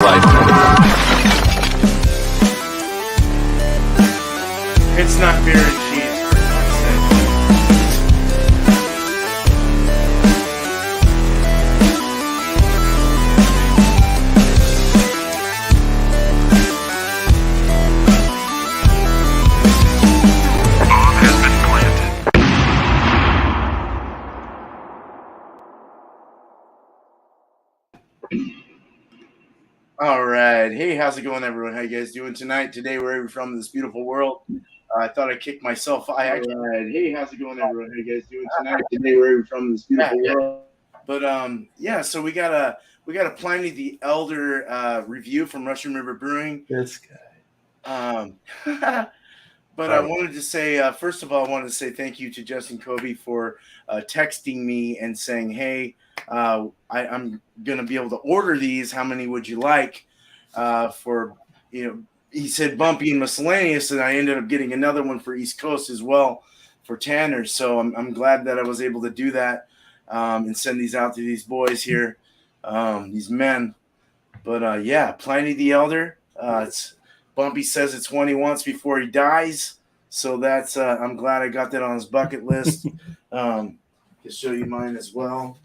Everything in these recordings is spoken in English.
life. It's not beer and cheese. For fuck's sake. All right. Hey, how's it going, everyone? How you guys doing tonight? Today, wherever you're from in this beautiful world. I thought I'd kick myself. All right. Hey, how's it going, everyone? How you guys doing tonight? Today, wherever you're from in this beautiful world. But yeah. So we got a Pliny the Elder review from Russian River Brewing. This guy. But I wanted to say, first of all, I wanted to say thank you to Justin Covey for texting me and saying, hey, I'm going to be able to order these. How many would you like? He said BuMpY and Miscellaneous, and I ended up getting another one for East Coast as well for Tanner. So I'm glad that I was able to do that and send these out to these boys here, these men. But yeah, Pliny the Elder. It's BuMpY says it's one he wants before he dies. So that's I'm glad I got that on his bucket list. To show you mine as well.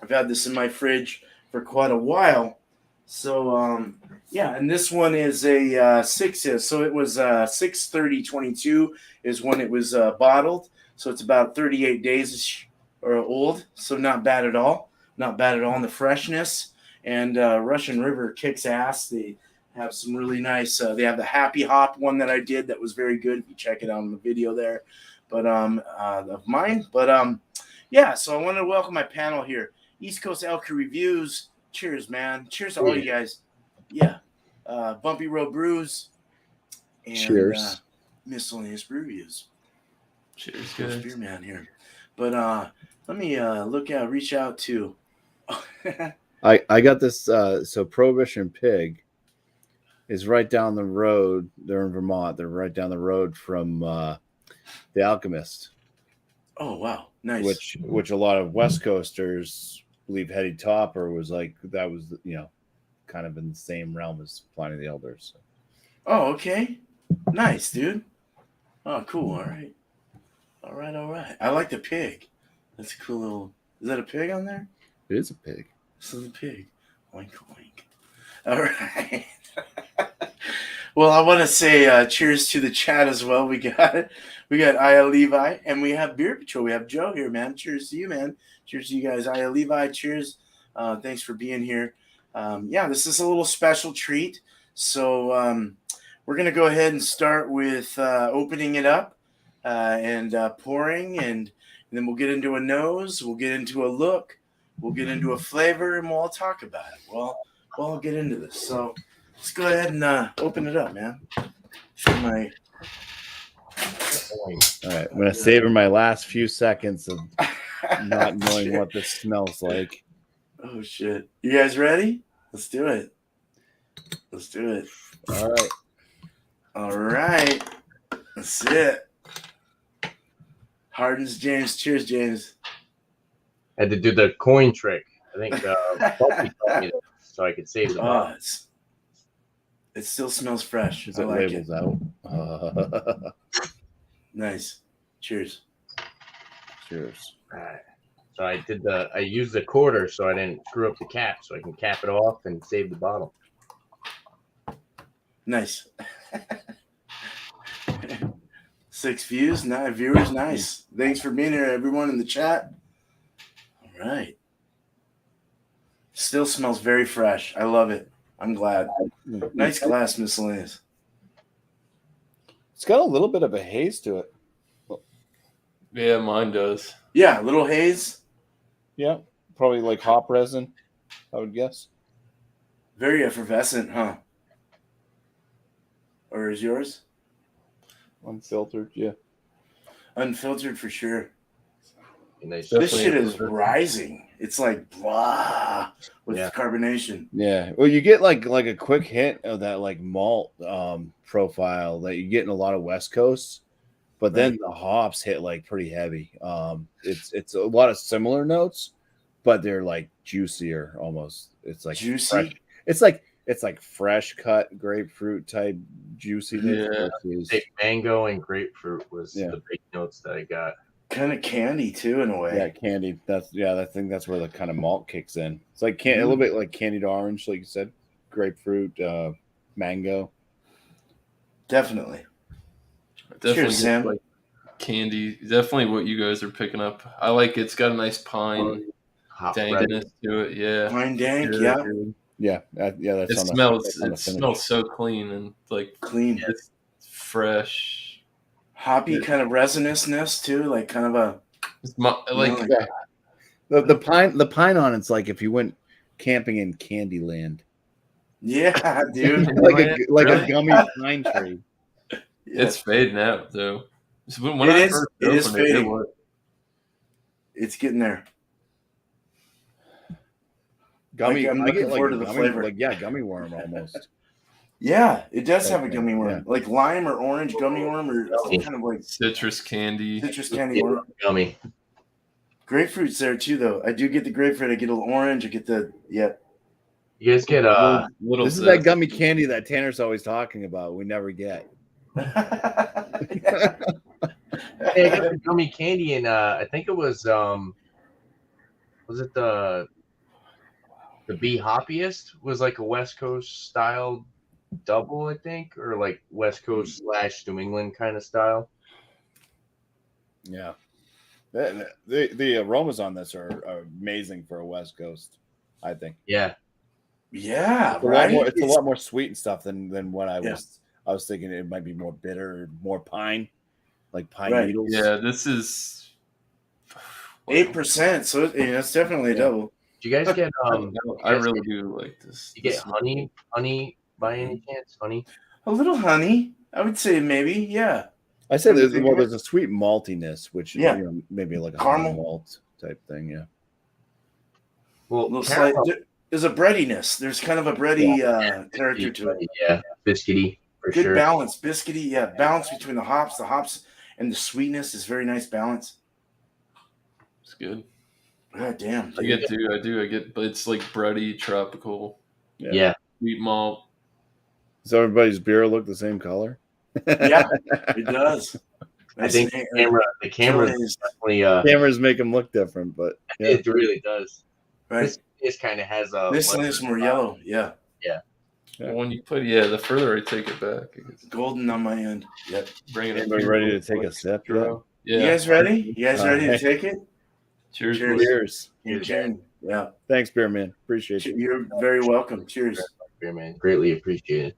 I've had this in my fridge for quite a while. So yeah, and this one is a 6. So it was 6/30/22 is when it was bottled. So it's about 38 days or old. So not bad at all. Not bad at all in the freshness. And Russian River kicks ass. They have some really nice. They have the Happy Hop one that I did that was very good. If you check it out in the video there, but of mine. But yeah. So I want to welcome my panel here. East Coast Elk Reviews. Cheers, man. Cheers to all you guys. Yeah. BuMpY Road Brews. And, cheers. Miscellaneous Brew Reviews. Cheers, guys. Beer man here. But let me reach out to. I got this. So Prohibition Pig is right down the road. They're in Vermont. They're right down the road from The Alchemist. Oh wow, nice. Which a lot of West Coasters believe Heady Topper was like that was kind of in the same realm as Pliny the Elder. So. Oh okay, nice dude. Oh cool. All right. I like the pig. That's a cool little. Is that a pig on there? It is a pig. This is a pig. Oink oink. All right. Well, I want to say cheers to the chat as well. We got Aya Levi, and we have Beer Patrol. We have Joe here, man. Cheers to you, man. Cheers to you guys. Aya Levi, cheers. Thanks for being here. Yeah, this is a little special treat. So we're going to go ahead and start with opening it up and pouring, and then we'll get into a nose. We'll get into a look. We'll get into a flavor, and we'll all talk about it. Well, I'll get into this. So let's go ahead and open it up, man. Show my. All right, I'm gonna savor my last few seconds of not knowing what this smells like. Oh shit! You guys ready? Let's do it. All right. That's it. Hardens James. Cheers, James. I had to do the coin trick. I think BuMpY taught me that so I could save the money. It still smells fresh. Is I it like labels it. out? Nice. Cheers. Cheers. All right. So I used the quarter so I didn't screw up the cap, so I can cap it off and save the bottle. Nice. 6 views, 9 viewers. Nice. Thanks for being here, everyone in the chat. All right. Still smells very fresh. I love it. I'm glad. Nice glass, Miscellaneous. It's got a little bit of a haze to it. Yeah, mine does. Yeah, little haze. Yeah, probably like hop resin, I would guess. Very effervescent, huh? Or is yours? Unfiltered, yeah. Unfiltered for sure. Nice. This shit is rising. It's like blah with carbonation. Yeah. Well, you get like a quick hint of that like malt profile that you get in a lot of West Coast, but then the hops hit like pretty heavy. It's a lot of similar notes, but they're like juicier almost. It's like juicy. fresh. It's like it's like fresh cut grapefruit type juiciness. Yeah. versus- Say mango and grapefruit was Yeah. the big notes that I got. Kind of candy too, in a way. yeah, candy. I think that's where the kind of malt kicks in. It's like a little bit like candied orange, like you said, grapefruit, mango. Definitely. Definitely Cheers, gets, Sam. like, candy. Definitely what you guys are picking up. I like it. It's got a nice pine Hot bread. dankness to it. Yeah. Pine dank, Good, yeah. good. Yeah, that's It on smells. that's on the It finish. smells so clean and like Clean. it's fresh. Hoppy kind of resinousness too, like kind of a It's like Yeah. The pine on it's like if you went camping in Candyland, yeah, dude. like Really? a gummy pine tree. it's fading out though. So when It I is- first it is opened it, fading. was It's getting there. Gummy. I'm I looking get like forward a to the gummy, flavor. like gummy worm almost. Yeah, it does have a Okay, gummy worm, yeah. like lime or orange gummy worm, or some kind of like citrus candy. citrus candy Yeah, worm. gummy. Grapefruit's there too, though. I do get the grapefruit. I get a little orange. I get the You guys get Little This is that zest. gummy candy that Tanner's always talking about. We never get. hey, I got the gummy candy and I think it was it the Be Hoppiest was like a West Coast style double, I think, or like West Coast / New England kind of style. Yeah. The aromas on this are amazing for a West Coast, I think. Yeah. Yeah, It's a right. lot more. It's a lot more sweet and stuff than what I Yeah. was. I was thinking it might be more bitter, more pine, like pine Right. needles. Yeah, this is 8%. So it's definitely a Yeah. double. Do you guys get I really do like this. you get This- honey by any chance? Honey? A little honey, I would say maybe. Yeah. I said there's Thinking there's a sweet maltiness, which Yeah. maybe like a Caramel. honey malt type thing. Yeah. A Well, little slight. There's a breadiness. There's kind of a bready character to it. Yeah, biscuity for Good sure. balance, biscuity. Yeah, balance between the hops and the sweetness is very nice balance. It's good. God damn. I dude. get, but it's like bready, tropical, Yeah. sweet malt. Does everybody's beer look the same color? Yeah, it does. I think Nice the camera is is definitely Cameras make them look different, but yeah. it really does. right. This kind of has a This one is more yellow. Yeah, Yeah. When you put the further I take it back, it gets golden on my end. Yep. bringing it. Anybody ready to take a sip? Yeah. Yeah. You guys ready? You guys ready to Hey. take it? Cheers. Cheers. boys. Cheers. You're cheering. Yeah. Thanks, beer man. Appreciate you. You're very welcome. Cheers. beer, man. Greatly appreciated.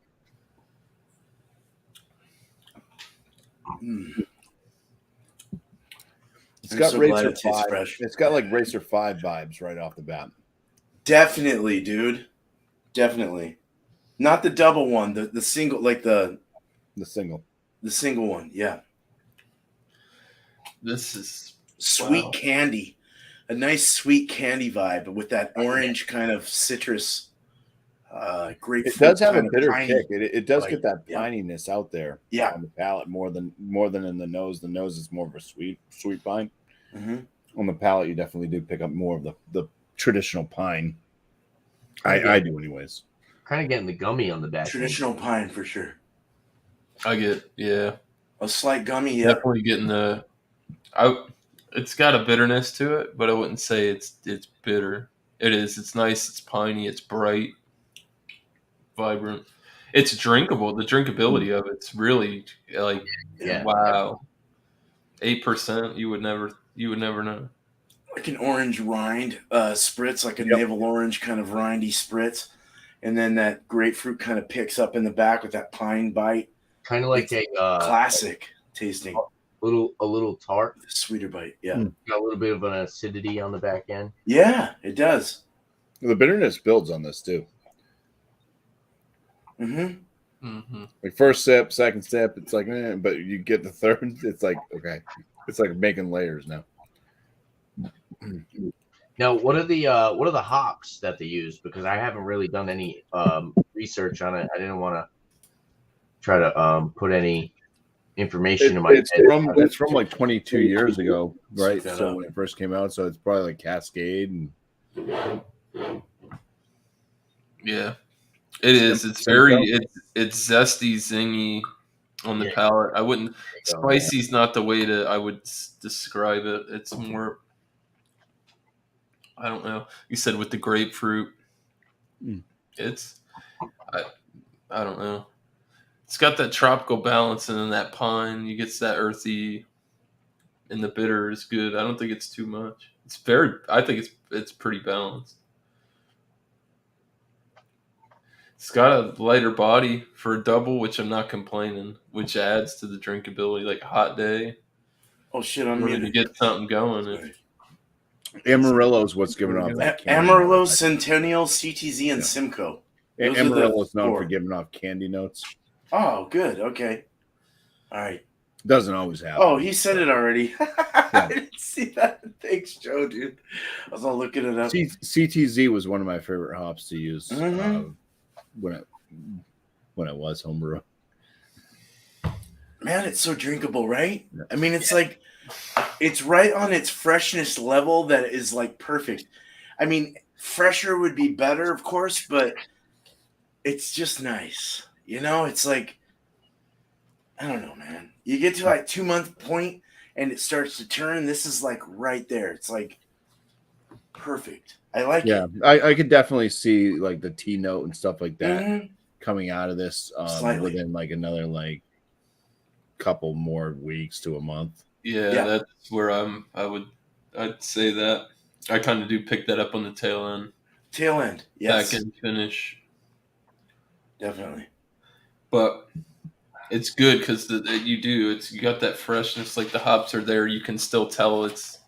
Mm. It's I'm got so glad Racer it tastes 5. fresh. It's got like Racer 5 vibes right off the bat. Definitely, dude. Definitely. Not the double one, the single, like the The single. one. Yeah. This is Sweet Wow. candy. A nice sweet candy vibe, but with that orange kind of citrus grapefruit. It does have a kind of bitter piney. kick. It does like, get that yeah. pininess out there Yeah. on the palate more than in the nose. The nose is more of a sweet pine. Mhm. On the palate, you definitely do pick up more of the traditional pine. I do anyways. Kind of getting the gummy on the back. Traditional pine for sure. I get A slight gummy, yeah. definitely getting it's got a bitterness to it, but I wouldn't say it's bitter. It is. It's nice. It's piney. It's bright, vibrant. It's drinkable. The drinkability of it's really like Yeah. wow. 8%. You would never know. Like an orange rind spritz, like a Yep. navel orange kind of rindy spritz. And then that grapefruit kind of picks up in the back with that pine bite. Kind of like a Classic tasting. little tart. Sweeter bite. Yeah. Mm. Got a little bit of an acidity on the back end. Yeah, it does. The bitterness builds on this too. Mm-hmm. Mm-hmm. Like first sip, second sip, it's like, but you get the third, it's like okay, it's like making layers now. Now, what are the hops that they use? Because I haven't really done any research on it. I didn't want to try to put any information in my head. It's from like 22 years ago, right? Check that So out. when it first came out, so it's probably like Cascade and Yeah. It is. It's very. It's zesty, zingy on the Yeah. palate. I wouldn't. go. Spicy's not the way to. I would describe it. It's more. I don't know. You said with the grapefruit. Mm. It's. I don't know. It's got that tropical balance, and then that pine. You get that earthy, and the bitter is good. I don't think it's too much. It's very. I think it's pretty balanced. It's got a lighter body for a double, which I'm not complaining, which adds to the drinkability. Like a hot day, Oh shit, I'm ready to muted. get something going. Amarillo is what's giving off that candy. Amarillo, Centennial, CTZ, and Simcoe. Those are the Amarillo is known four. for giving off candy notes. Oh, good. Okay. All right. Doesn't always happen. Oh, he said it already. I didn't see that. Thanks, Joe, dude. I was all looking it up. CTZ was one of my favorite hops to use Mhm. when it was homebrew. Man, it's so drinkable, right? I mean, it's like it's right on its freshness level that is like perfect. I mean, fresher would be better, of course, but it's just nice. You know, it's like I don't know, man. You get to like 2-month point and it starts to turn. This is like right there. It's like perfect. I like it. I could definitely see like the tea note and stuff like that Mhm. coming out of this Slightly. within like another like couple more weeks to a month. Yeah, that's where I'd say that. I kind of do pick that up on the tail end. Tail end, yes. Back end finish. Definitely. But it's good because you got that freshness. Like the hops are there. You can still tell it's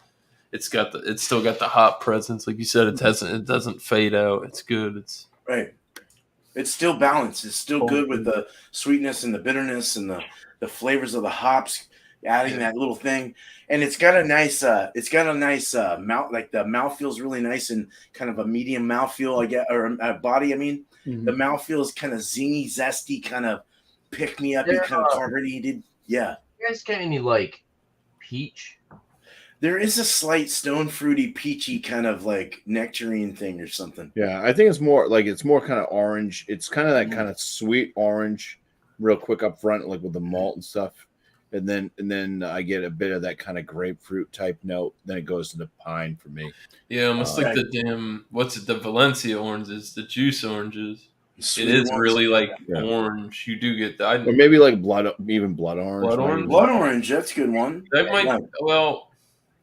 still got the hop presence. Like you said, it doesn't fade out. It's good. It's right. It's still balanced. It's still good with the sweetness and the bitterness and the flavors of the hops, adding that little thing. And it's got a nice mouth, like the mouth feels really nice and kind of a medium mouth feel, I get, or body. I mean, the mouth feels kind of zingy, zesty, kind of pick me up, kind of carbonated. Yeah. You guys got any like peach? There is a slight stone fruity, peachy kind of like nectarine thing or something. Yeah, I think it's more kind of orange. It's kind of that kind of sweet orange, real quick up front, like with the malt and stuff. And then I get a bit of that kind of grapefruit type note. Then it goes to the pine for me. Yeah, almost like the damn the Valencia oranges, the juice oranges. Sweet it is ones. really like orange. You do get that. Or maybe like blood orange. Blood orange? Blood orange, that's a good one. That might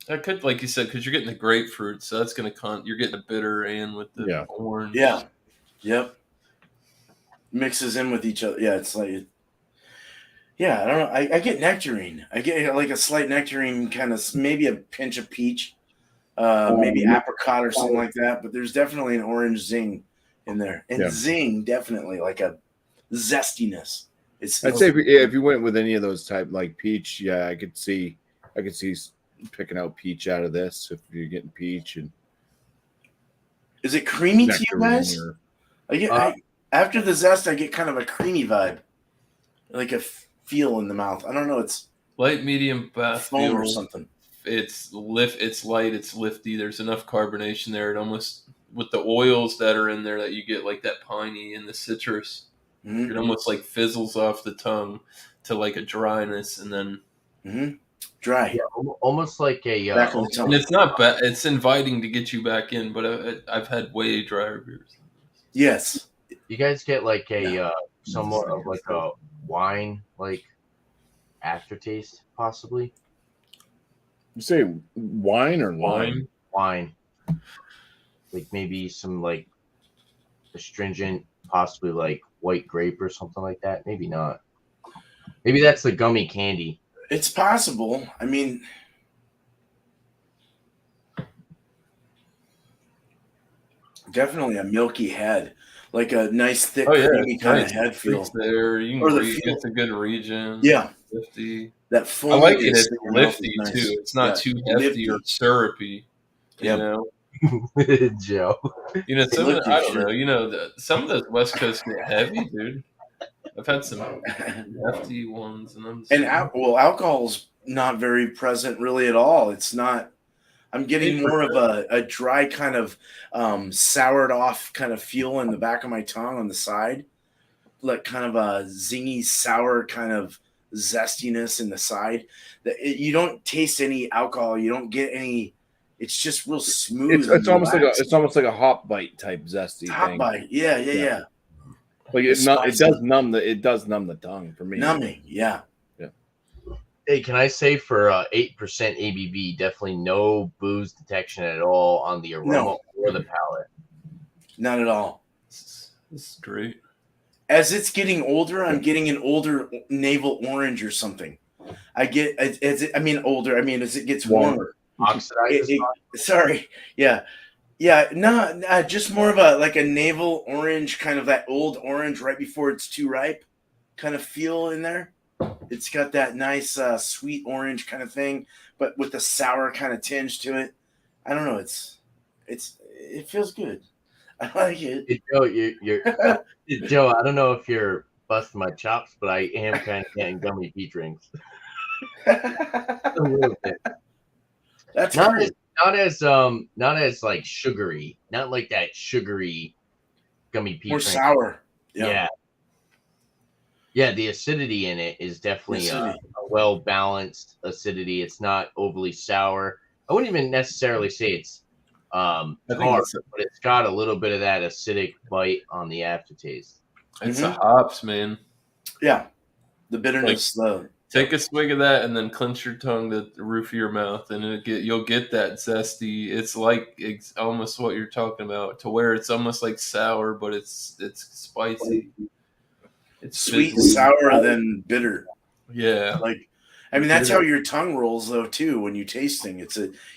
that could, like you said, because you're getting the grapefruit, so that's going to you're getting the bitter and with the orange. Yeah. Yep. Mixes in with each other. Yeah, it's like, I don't know. I get nectarine. I get like a slight nectarine, kind of maybe a pinch of peach, maybe apricot or something like that. But there's definitely an orange zing in there, and zing definitely like a zestiness. I'd say if you went with any of those type like peach, I could see picking out peach out of this if you're getting peach. And is it creamy to you guys? I get after the zest, I get kind of a creamy vibe, like a feel in the mouth. I don't know. It's light, medium, foam or something. It's light. It's lifty. There's enough carbonation there. It almost with the oils that are in there that you get like that piney and the citrus. Mm-hmm. It almost like fizzles off the tongue to like a dryness, and then dry, almost like a. And it's not bad. It's inviting to get you back in, but I've had way drier beers. Yes, you guys get like a somewhat of like a wine like aftertaste, possibly. You say wine or lime? Wine. Like maybe some like astringent, possibly like white grape or something like that. Maybe not. Maybe that's the gummy candy. It's possible. I mean, definitely a milky head, like a nice thick, creamy kind of head feel. There, you can it's a good region. Yeah, 50. That foam. I like it. It's lifty too. It's not too hefty or syrupy. You know, Joe. You know, I don't know. You know, some of those West Coast get heavy, dude. I've had some hefty ones, and alcohol's not very present really at all. It's not. I'm getting more of a dry kind of soured off kind of feel in the back of my tongue on the side, like kind of a zingy, sour kind of zestiness in the side. You don't taste any alcohol. You don't get any. It's just real smooth. It's almost like a hop bite type zesty hop thing. bite. Yeah. Like it does numb the tongue for me. Numbing. Yeah. Hey, can I say for 8% ABV, definitely no booze detection at all on the aroma or the palate. Not at all. This is great. As it's getting older, I'm getting an older navel orange or something. I get as it gets warmer. Oxidized. Sorry. Yeah. No, just more of a navel orange, kind of that old orange right before it's too ripe kind of feel in there. It's got that nice sweet orange kind of thing, but with a sour kind of tinge to it. I don't know. It feels good. I like it. Hey, Joe, you're Joe. I don't know if you're busting my chops, but I am kind of getting gummy pea drinks. A little bit. That's not cool. not as like sugary, not like that sugary gummy pea More drink. sour. Yeah, the acidity in it is definitely a well balanced acidity. It's not overly sour. I wouldn't even necessarily say it's hard, but it's got a little bit of that acidic bite on the aftertaste. It's the hops, man. Yeah, the bitterness. Take a swig of that and then clench your tongue to the roof of your mouth, and you'll get that zesty. It's almost what you're talking about, to where it's almost like sour, but it's spicy. It's sweet and sour, then bitter. Yeah, that's how your tongue rolls though too. When you tasting, you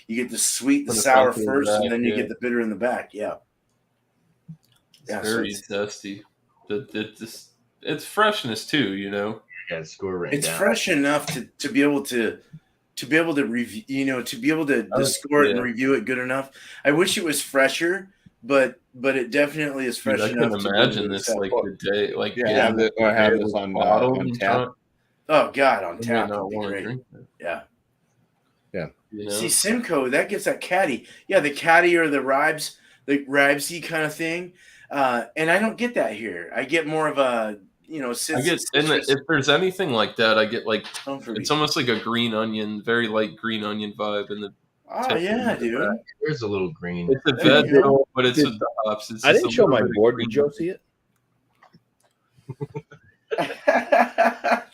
get the sweet, the sour first, and then you get the bitter in the back. Yeah, it's very zesty. It's freshness too, you know. It's fresh enough to be able to review, to be able to score it and review it good enough. I wish it was fresher, but it definitely is fresh enough. I can imagine this the day, have this on tap. Oh God, on tap would be great. Yeah. You know? See, Simcoe, that gives that caddy. Yeah, the caddy or the ribesy kind of thing. And I don't get that here. I get more of a if there's anything like that, I get it's almost like a green onion, very light green onion vibe in the. Oh yeah, dude. There's a little green. It's a vegetable, but it's with the hops. I didn't show my board. Did Joe see it?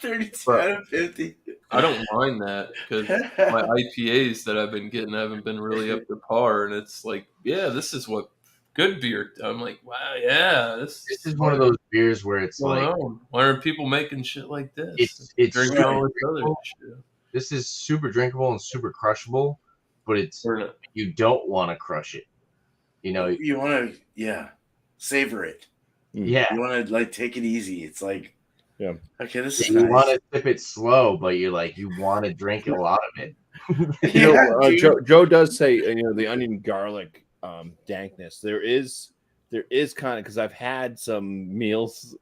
32 out of 50. I don't mind that because my IPAs that I've been getting haven't been really up to par, and it's like, yeah, this is what good beer. I'm like, wow, yeah, this is one of those beers where it's like, why aren't people making shit like this? It's drinking all this other shit. This is super drinkable and super crushable, but you don't want to crush it. You know, you want to savor it. Yeah, you want to take it easy. It's like, yeah, okay, this is you nice. want to sip it slow, but you want to drink a lot of it. Joe does say the onion garlic dankness. There is kind of, because I've had some meals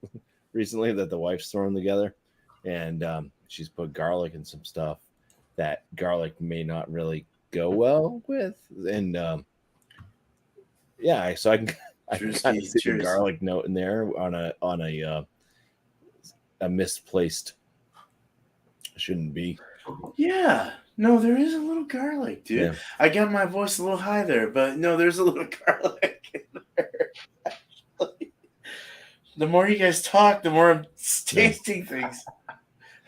recently that the wife's thrown together, and she's put garlic in some stuff that garlic may not really go well with, and so I can kind of see the garlic note in there on a misplaced. Shouldn't be. Yeah. No, there is a little garlic, dude. Yeah. I got my voice a little high there, but no, there's a little garlic in there. The more you guys talk, the more I'm tasting things.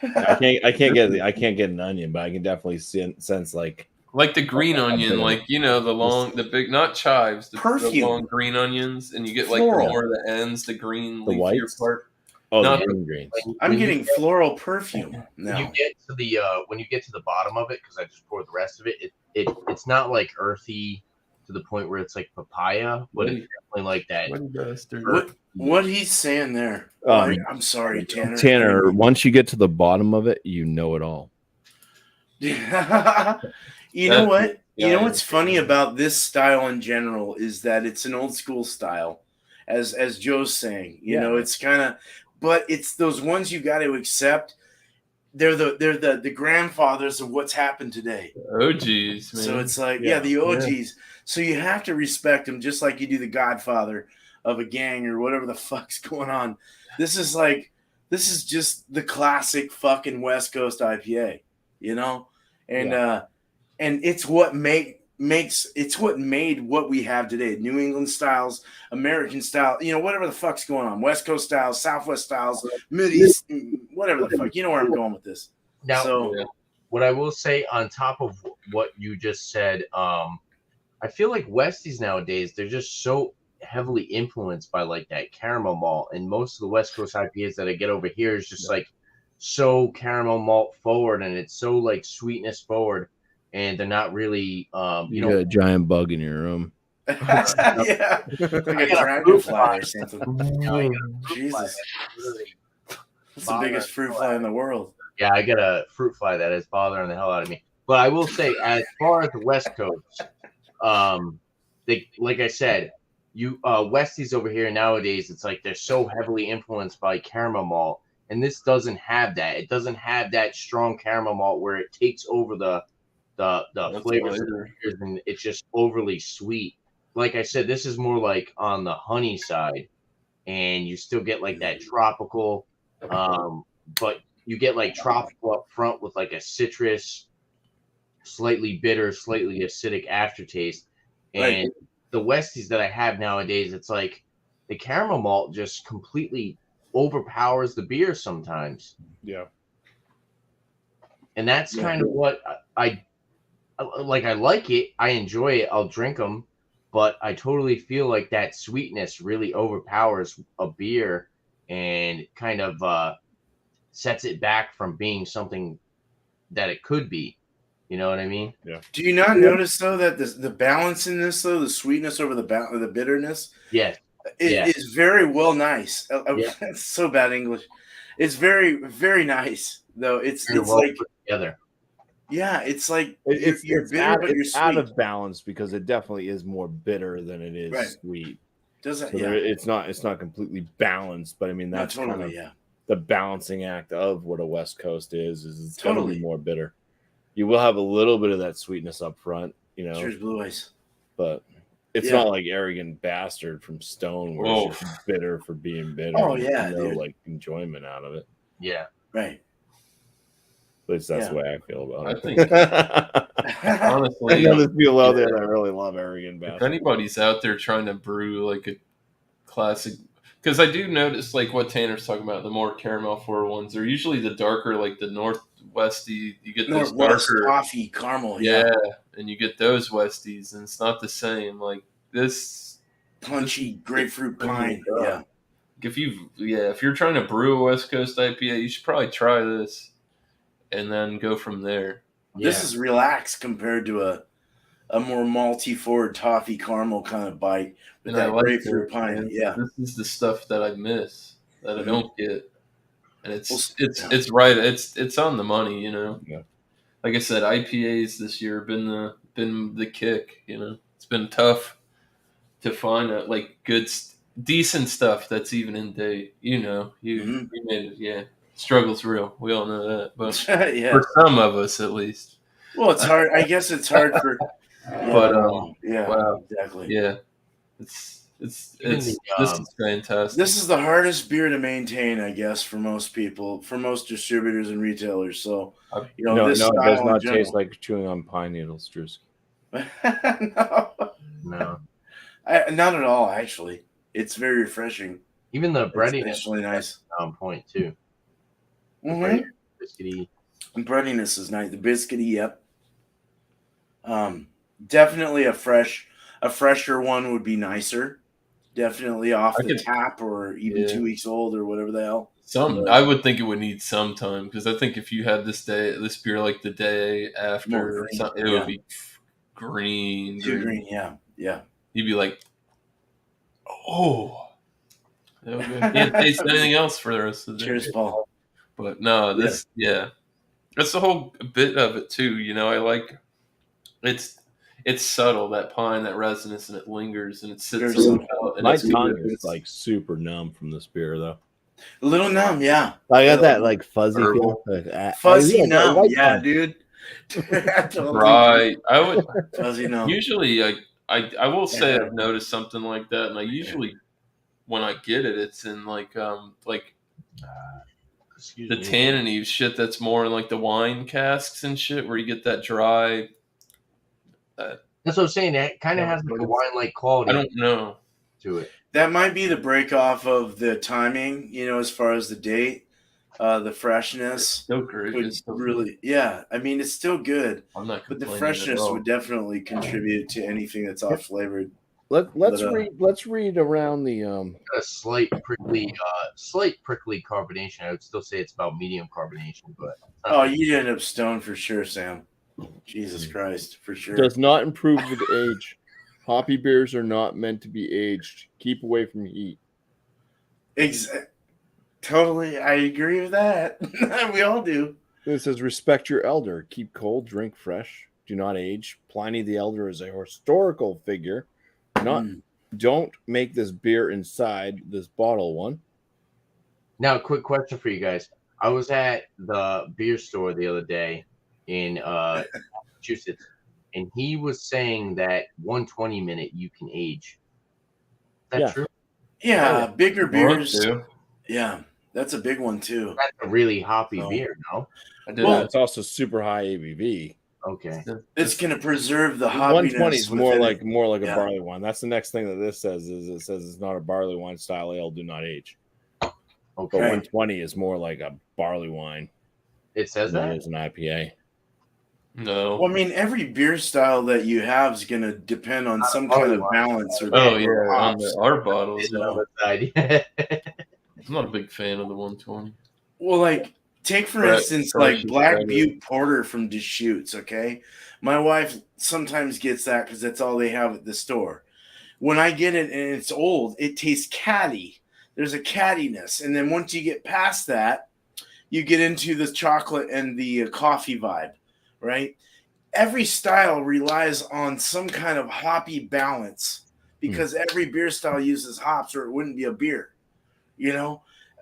I can't get an onion, but I can definitely sense like the green onion, the big, not chives, the long green onions, and you get more of the ends, the green, the white part. Oh, the greens. I'm getting floral perfume now. When you get to the bottom of it, because I just poured the rest of it, it's not like earthy to the point where it's like papaya, but it's definitely like that. What he's saying there? I'm sorry, Tanner. Tanner, once you get to the bottom of it, you know it all. You know what? You know what's funny about this style in general is that it's an old school style, as Joe's saying. You know, it's kind of. But it's those ones you got to accept. they're the grandfathers of what's happened today. Oh, geez, man. So it's like, Yeah. the OGs. So you have to respect them just like you do the Godfather of a gang or whatever the fuck's going on. This is just the classic fucking West Coast IPA, and it's what made what we have today. New England styles, American style, whatever the fuck's going on. West Coast styles, Southwest styles, Mideast, whatever the fuck. You know where I'm going with this. Now, So what I will say on top of what you just said, I feel like Westies nowadays, they're just so heavily influenced by like that caramel malt, and most of the West Coast IPAs that I get over here is just like so caramel malt forward, and it's so like sweetness forward, and they're not really You got a giant bug in your room. yeah, like a dragonfly or something. Jesus, that's the biggest fruit fly in the world. Yeah, I get a fruit fly that is bothering the hell out of me. But I will say, as far as the West Coast, they, like I said, Westies over here nowadays, it's like they're so heavily influenced by caramel malt, and this doesn't have that. It doesn't have that strong caramel malt where it takes over the flavors of the beers, and it's just overly sweet. Like I said, this is more like on the honey side, and you still get like that tropical, but you get like tropical up front with like a citrus, slightly bitter, slightly acidic aftertaste. And the Westies that I have nowadays, it's like the caramel malt just completely overpowers the beer sometimes. Yeah. And that's kind of what I like. I like it. I enjoy it. I'll drink them. But I totally feel like that sweetness really overpowers a beer and kind of sets it back from being something that it could be. You know what I mean? Yeah. Do you not notice though that the balance in this though, the sweetness over the bitterness, Yes, is very well nice. That's so bad English. It's very, very nice though. It's well like put together. Yeah, it's like It's you're bitter, but you're it's out sweet. of balance because it definitely is more bitter than it is sweet. Doesn't So it's not completely balanced, but I mean that's kind of the balancing act of what a West Coast is it's going to be more bitter. You will have a little bit of that sweetness up front, Cheers, Blue Eyes. But it's not like Arrogant Bastard from Stone where it's just bitter for being bitter. Oh yeah, like enjoyment out of it. Yeah, right. At least that's the way I feel about it. I think honestly, I know there's people out there that really love Arrogant Bastard. If anybody's out there trying to brew like a classic, because I do notice like what Tanner's talking about, the more caramel forward ones, they're usually the darker, like the Northwesty. You get those darker coffee caramel, and you get those Westies, and it's not the same. Like this punchy grapefruit pine, If you're trying to brew a West Coast IPA, you should probably try this, and then go from there. This is relaxed compared to a more malty forward toffee caramel kind of bite with that grapefruit pine. Yeah, this is the stuff that I miss that I don't get, and it's right. It's on the money, Yeah. Like I said, IPAs this year been the kick. It's been tough to find like good, decent stuff that's even in date. You made it. Yeah, struggle's real. We all know that, but for some of us at least. Well, it's hard. I guess it's hard for. But wow, exactly. Yeah, this is fantastic. This is the hardest beer to maintain, I guess, for most people, for most distributors and retailers. So this it does not taste like chewing on pine needles, Drews. No, not at all. Actually, it's very refreshing. Even the breadiness is really nice. On point too. Biscuity. And breadiness is nice. The biscuity, yep. Definitely a fresher one would be nicer. Definitely off the tap or even 2 weeks old or whatever the hell. I would think it would need some time because I think if you had this beer like the day after, it would be green. Too green, yeah. You'd be like, oh, can't taste anything else for the rest of the day. Cheers, Paul. But no, that's the whole bit of it too. I like it's subtle, that pine, that resonance, and it lingers and it sits out. My tongue is like super numb from this beer though. A little numb, yeah. I got that like fuzzy Herbal. feel. Like, Fuzzy like numb, white yeah, punch. dude. Totally. Right. I would Fuzzy numb. usually I will say Yeah. I've noticed something like that, and I usually when I get it, it's in like Excuse the me. tannin shit that's more in like the wine casks and shit where you get that dry. That's what I'm saying. It kind of has like a wine-like I quality don't know. to it. That might be the break off of the timing, as far as the date, the freshness. Still great. Could It's still really, yeah. I mean, it's still good, I'm not but the complaining at freshness all. would definitely contribute to anything that's off flavored. Let's But, let's read around the A slight prickly carbonation. I would still say it's about medium carbonation, but Oh, you'd end up stoned for sure, Sam. Jesus Christ, for sure. does not improve with age. Hoppy beers are not meant to be aged. Keep away from heat. Totally, I agree with that. We all do. It says respect your elder. Keep cold, drink fresh. Do not age. Pliny the Elder is a historical figure. Don't make this beer inside this bottle one. now, quick question for you guys. I was at the beer store the other day in Massachusetts, and he was saying that 120 minute you can age. Is that true? Yeah, bigger beers. Too. Yeah, that's a big one too. That's a really hoppy beer, no? I did. Well, It's also super high ABV. Okay. It's going to preserve the hoppiness. 120 is more like a Yeah. barley wine. That's the next thing that this says. Is it says it's not a barley wine style ale. Do not age. Okay. But 120 is more like a barley wine. It says than that? it is an IPA. No. Well, I mean, every beer style that you have is going to depend on some kind of balance. Or Oh yeah, on hops. our bottles. So- Side. I'm not a big fan of the 120. Well, like take for instance, fresh like Black and Butte Porter from Deschutes. Okay, my wife sometimes gets that because that's all they have at the store. When I get it and it's old, it tastes catty. There's a cattiness, and then once you get past that, you get into the chocolate and the coffee vibe, right? Every style relies on some kind of hoppy balance because every beer style uses hops, or it wouldn't be a beer.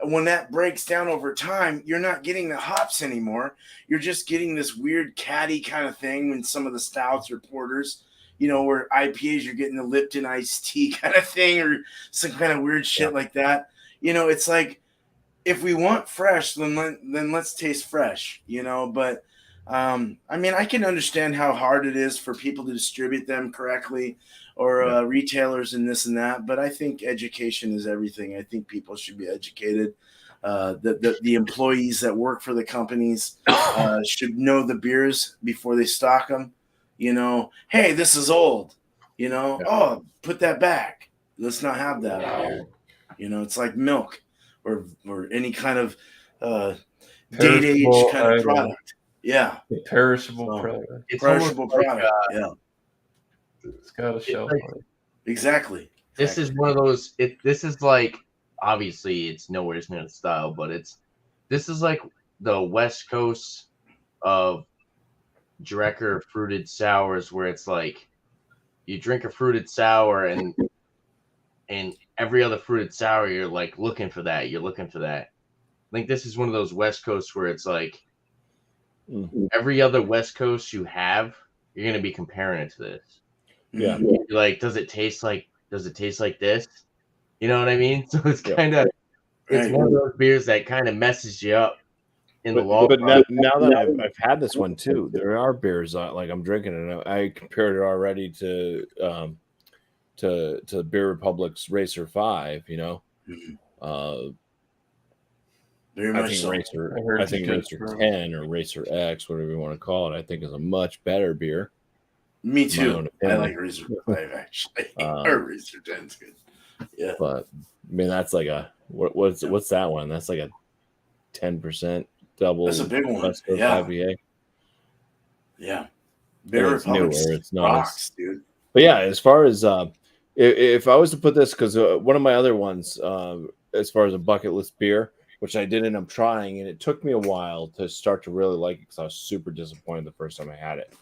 When that breaks down over time, you're not getting the hops anymore. You're just getting this weird catty kind of thing in some of the stouts or porters, where IPAs, you're getting the Lipton iced tea kind of thing or some kind of weird shit like that. It's like, if we want fresh, then let's taste fresh, but I mean, I can understand how hard it is for people to distribute them correctly or retailers and this and that. But I think education is everything. I think people should be educated. The employees that work for the companies should know the beers before they stock them. Hey, this is old. Oh, put that back. Let's not have that out here. It's like milk or any kind of date age kind of product. Yeah. Perishable product. It's Perishable almost like, product. Yeah. It's got a shelf like- life. Exactly. This is one of those. This is like, obviously it's nowhere near the style, but this is like the West Coast of Drecker fruited sours, where it's like you drink a fruited sour and every other fruited sour you're like looking for that. You're looking for that. I think this is one of those West Coasts where it's like every other West Coast you have, you're gonna be comparing it to this. Yeah. You're like, does it taste like this? You know what I mean? So it's kind of it's one of those beers that kind of messes you up in the long But run. now that I've had this one too, there are beers like I'm drinking it. I compared it already to Beer Republic's Racer 5. Very I much think so. Racer 10 or Racer X, whatever you want to call it, I think is a much better beer. Me My too. own I opinion. like Razor 5 actually. Or Razor 10's good. Yeah. But I mean, that's like a what's that one? That's like a 10% double. That's a big one. West Coast Yeah. IPA. Yeah. Beer It's newer. Republic It's not rocks, dude. But yeah, as far as if I was to put this, because one of my other ones, as far as a bucket list beer, which I did end up trying, and it took me a while to start to really like it because I was super disappointed the first time I had it,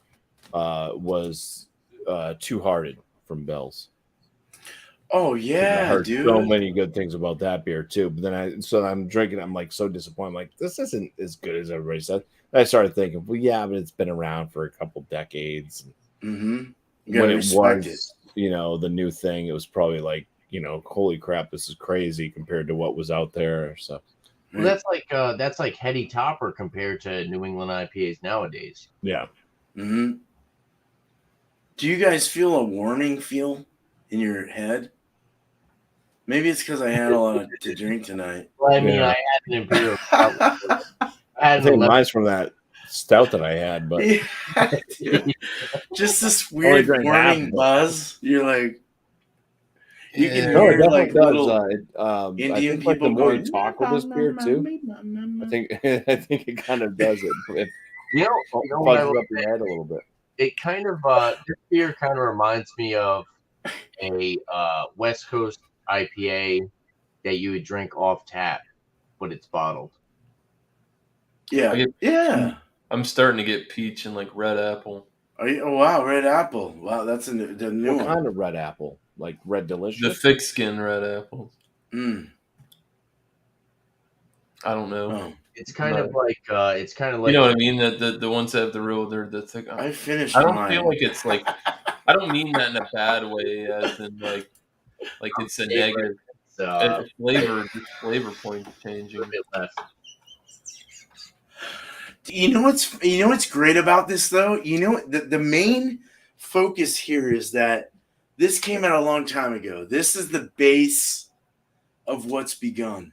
was Two Hearted from Bell's. Oh I yeah, heard dude. so many good things about that beer too. But then I'm drinking. I'm like so disappointed. I'm like, this isn't as good as everybody said. And I started thinking, well, yeah, but it's been around for a couple decades. Mm-hmm. You When gotta it respect it. was, the new thing, it was probably like, holy crap, this is crazy compared to what was out there. So Well, that's like Heady Topper compared to New England IPAs nowadays. yeah, Mm-hmm. Do you guys feel a warning feel in your head? Maybe it's because I had a lot to drink tonight. Well, I mean, Yeah. I had an Imperial Stout. I I had an think 11. mine's from that stout that I had, but Yeah, dude. Just this only weird drank half warning of it. buzz. You're like, you can Yeah. No, it hear definitely like does. little I Indian think like the people more you going. talk with this beer too, I think I think it kind of does it. It You know what I fuzzes love? up your head a little bit. It kind of this beer kind of reminds me of a West Coast IPA that you would drink off tap, but it's bottled. I Yeah, get, yeah. I'm starting to get peach and like red apple. Oh wow, red apple. Wow, that's the new What one. kind of red apple? Like red The delicious? thick skin red apples. Mm. I don't know. Oh, It's kind No. of like You know what I mean? The ones that have the real, they're the thick. I finished I don't mine. feel like it's like. I don't mean that in a bad way, as in like it's a negative. It's a Flavor point changing. bit less. You know what's great about this though? You know the main focus here is that this came out a long time ago. This is the base of what's begun.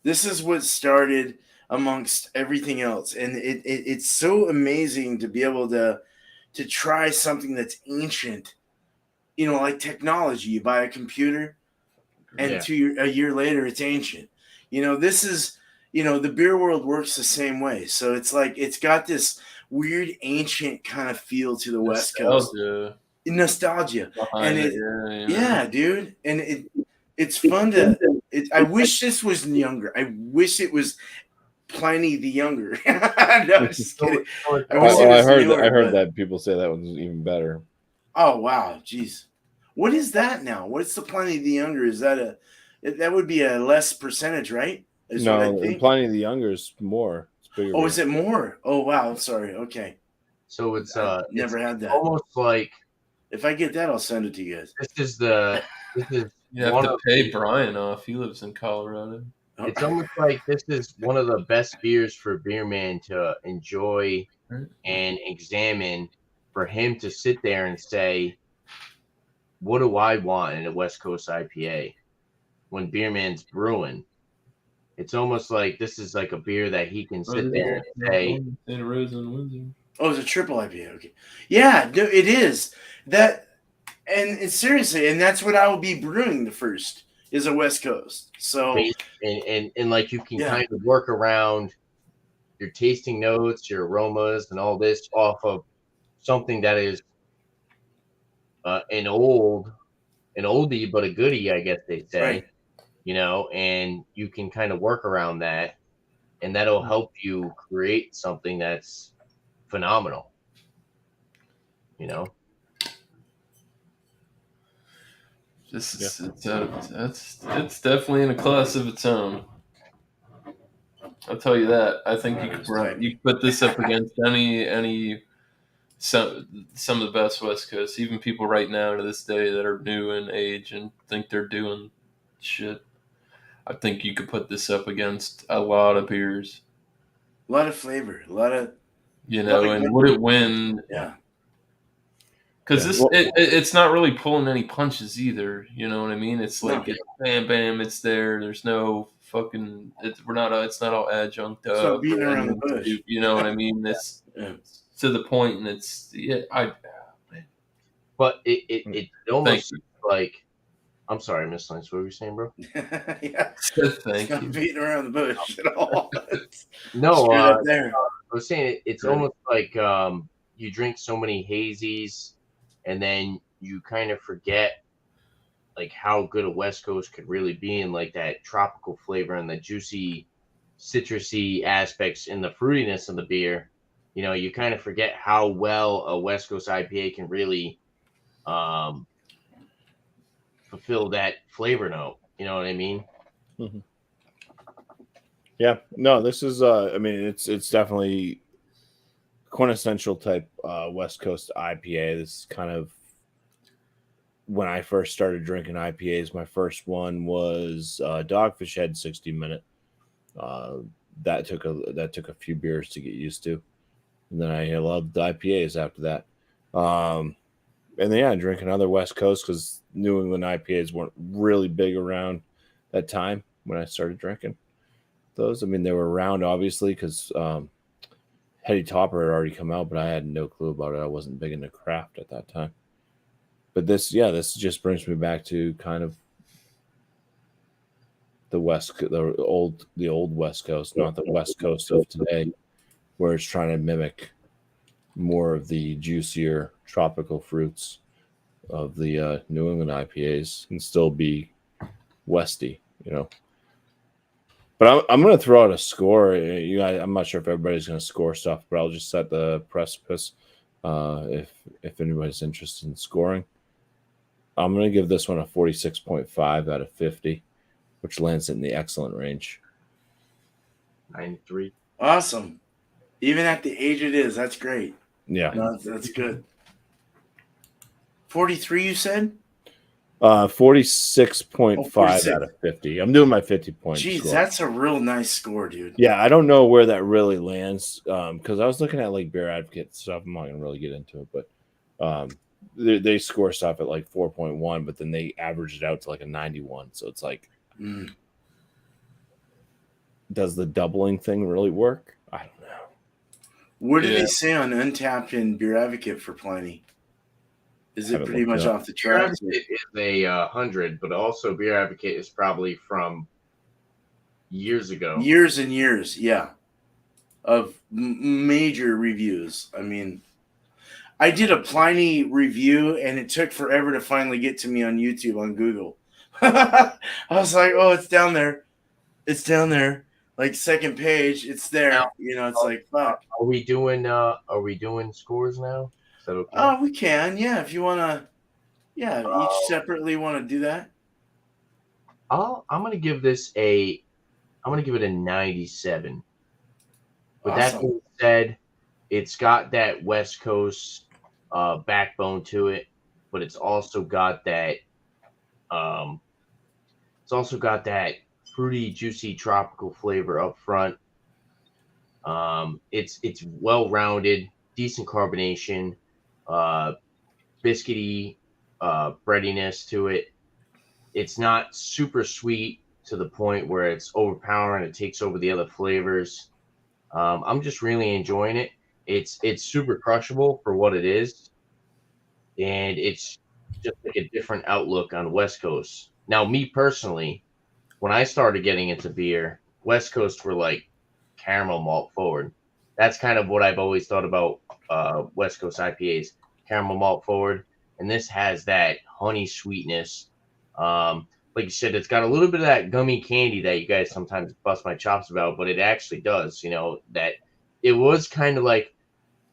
This is what started amongst everything else, and it's so amazing to be able to try something that's ancient. You know, like technology. You buy a computer, and Yeah. a year later, it's ancient. You know, this is the beer world works the same way. So it's like it's got this weird ancient kind of feel to the West Coast, nostalgia, and Behind it, yeah, yeah, dude, and it's fun to. I wish this was younger. I wish it was Pliny the Younger. No, just kidding. I wish it was newer. I heard but, that people say that one's even better. Oh wow, jeez. What is that now? What's the Pliny the Younger? Is that that would be a less percentage, right? Is what I No, think. Pliny the Younger is more. It's bigger. Oh, is it more? Oh wow, sorry. Okay. So it's Never had that. almost like If I get that, I'll send it to you guys. this is You have one to of pay the- Brian off. He lives in Colorado. It's almost like this is one of the best beers for beer man to enjoy and examine, for him to sit there and say, what do I want in a West Coast IPA when beer man's brewing? It's almost like this is like a beer that he can sit there and say, Santa Rosa and Windsor. Oh, it's a triple IPA. Okay. Yeah, no, it is. That and it's seriously, and that's what I will be brewing the first is a West Coast. So and like you can Yeah. kind of work around your tasting notes, your aromas, and all this off of something that is an oldie but a goodie, I guess they say. Right. And you can kind of work around that, and that'll help you create something that's phenomenal. It's definitely in a class of its own. I'll tell you that. I think you could put this up against some of the best West Coast, even people right now to this day that are new in age and think they're doing shit. I think you could put this up against a lot of beers. A lot of flavor, a lot of and would it win? Yeah. Because it's not really pulling any punches either. You know what I mean? It's like No. it's bam, bam. It's there. There's no fucking. It's not all adjunct It's not up. beating around the bush. You know what I mean? It's to the point, and it's But it almost like. I'm sorry, Miscellaneous. What were you saying, bro? Yeah. Thank you. Beating around the bush at all. No, there. I was saying it's almost like you drink so many hazies, and then you kind of forget like how good a West Coast could really be, in like that tropical flavor and the juicy, citrusy aspects in the fruitiness of the beer. You kind of forget how well a West Coast IPA can really fulfill that flavor note. You know what I mean? Mhm. Yeah, no, this is I mean it's definitely quintessential type West Coast IPA. This is kind of when I first started drinking IPAs. My first one was Dogfish Head 60 minute. Uh, that took a few beers to get used to, and then I loved the IPAs after that. And then, yeah, drinking other West Coast because New England IPAs weren't really big around that time when I started drinking those. I mean, they were around obviously because Heady Topper had already come out, but I had no clue about it. I wasn't big into craft at that time. But this just brings me back to kind of the old West Coast, not the West Coast of today, where it's trying to mimic more of the juicier tropical fruits of the New England IPAs and still be Westy, you know. But I'm going to throw out a score. You guys, I'm not sure if everybody's going to score stuff, but I'll just set the precipice if anybody's interested in scoring. I'm going to give this one a 46.5 out of 50, which lands it in the excellent range. 93. Awesome. Even at the age it is, that's great. Yeah. No, that's good. 43, you said? 46.5 out of 50. I'm doing my 50-point Jeez, score. that's a real nice score, dude. Yeah, I don't know where that really lands because I was looking at like Beer Advocate stuff. I'm not going to really get into it, but they score stuff at like 4.1, but then they average it out to like a 91. So it's like, does the doubling thing really work? I don't know. What did they say on Untapped and Beer Advocate for Pliny? Is it pretty much off the chart? It is a 100, but also Beer Advocate is probably from years ago. Years and years, yeah, of major reviews. I mean, I did a Pliny review, and it took forever to finally get to me on YouTube, on Google. I was like, oh, it's down there. It's down there. Like, second page, it's there. Now, you know, it's like, fuck. Are we doing scores now? Is that okay? Oh, we can, yeah. If you want to, yeah, each separately want to do that. I'm gonna give it a 97. But that being said, it's got that West Coast backbone to it, but it's also got that fruity, juicy, tropical flavor up front. It's well rounded, decent carbonation, biscuity breadiness to it. It's not super sweet to the point where it's overpowering. It takes over the other flavors. I'm just really enjoying it. It's super crushable for what it is, and it's just like a different outlook on West Coast. Now, me personally, when I started getting into beer, West Coast were like caramel malt forward. That's kind of what I've always thought about West Coast IPAs, caramel malt forward, and this has that honey sweetness. Like you said, it's got a little bit of that gummy candy that you guys sometimes bust my chops about, but it actually does. You know, that it was kind of like,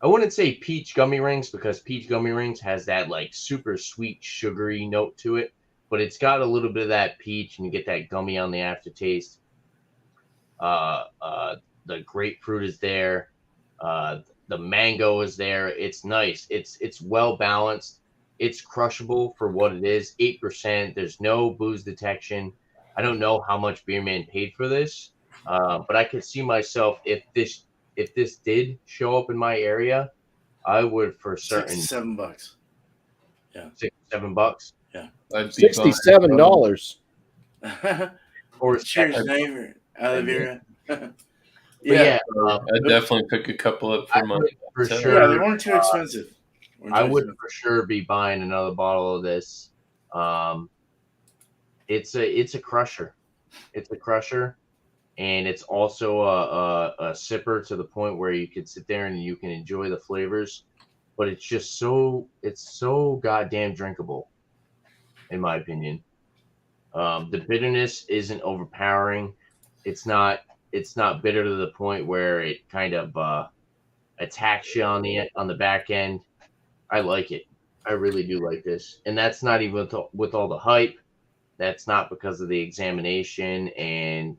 I wouldn't say peach gummy rings because peach gummy rings has that like super sweet, sugary note to it, but it's got a little bit of that peach and you get that gummy on the aftertaste. The grapefruit is there. The mango is there. It's nice. It's well balanced. It's crushable for what it is. 8%. There's no booze detection. I don't know how much Beerman paid for this, but I could see myself if this did show up in my area, I would for certain $6-7. Yeah, $6-7. Yeah, $67. Or cheers, neighbor. Olivera. Yeah, I'd definitely pick a couple up for money. For Yeah, sure. they weren't too expensive. I would for sure be buying another bottle of this. It's a crusher. It's a crusher, and it's also a sipper to the point where you can sit there and you can enjoy the flavors. But it's just so goddamn drinkable, in my opinion. The bitterness isn't overpowering. It's not bitter to the point where it kind of attacks you on the back end. I like it. I really do like this, and that's not even with all the hype. that's not because of the examination and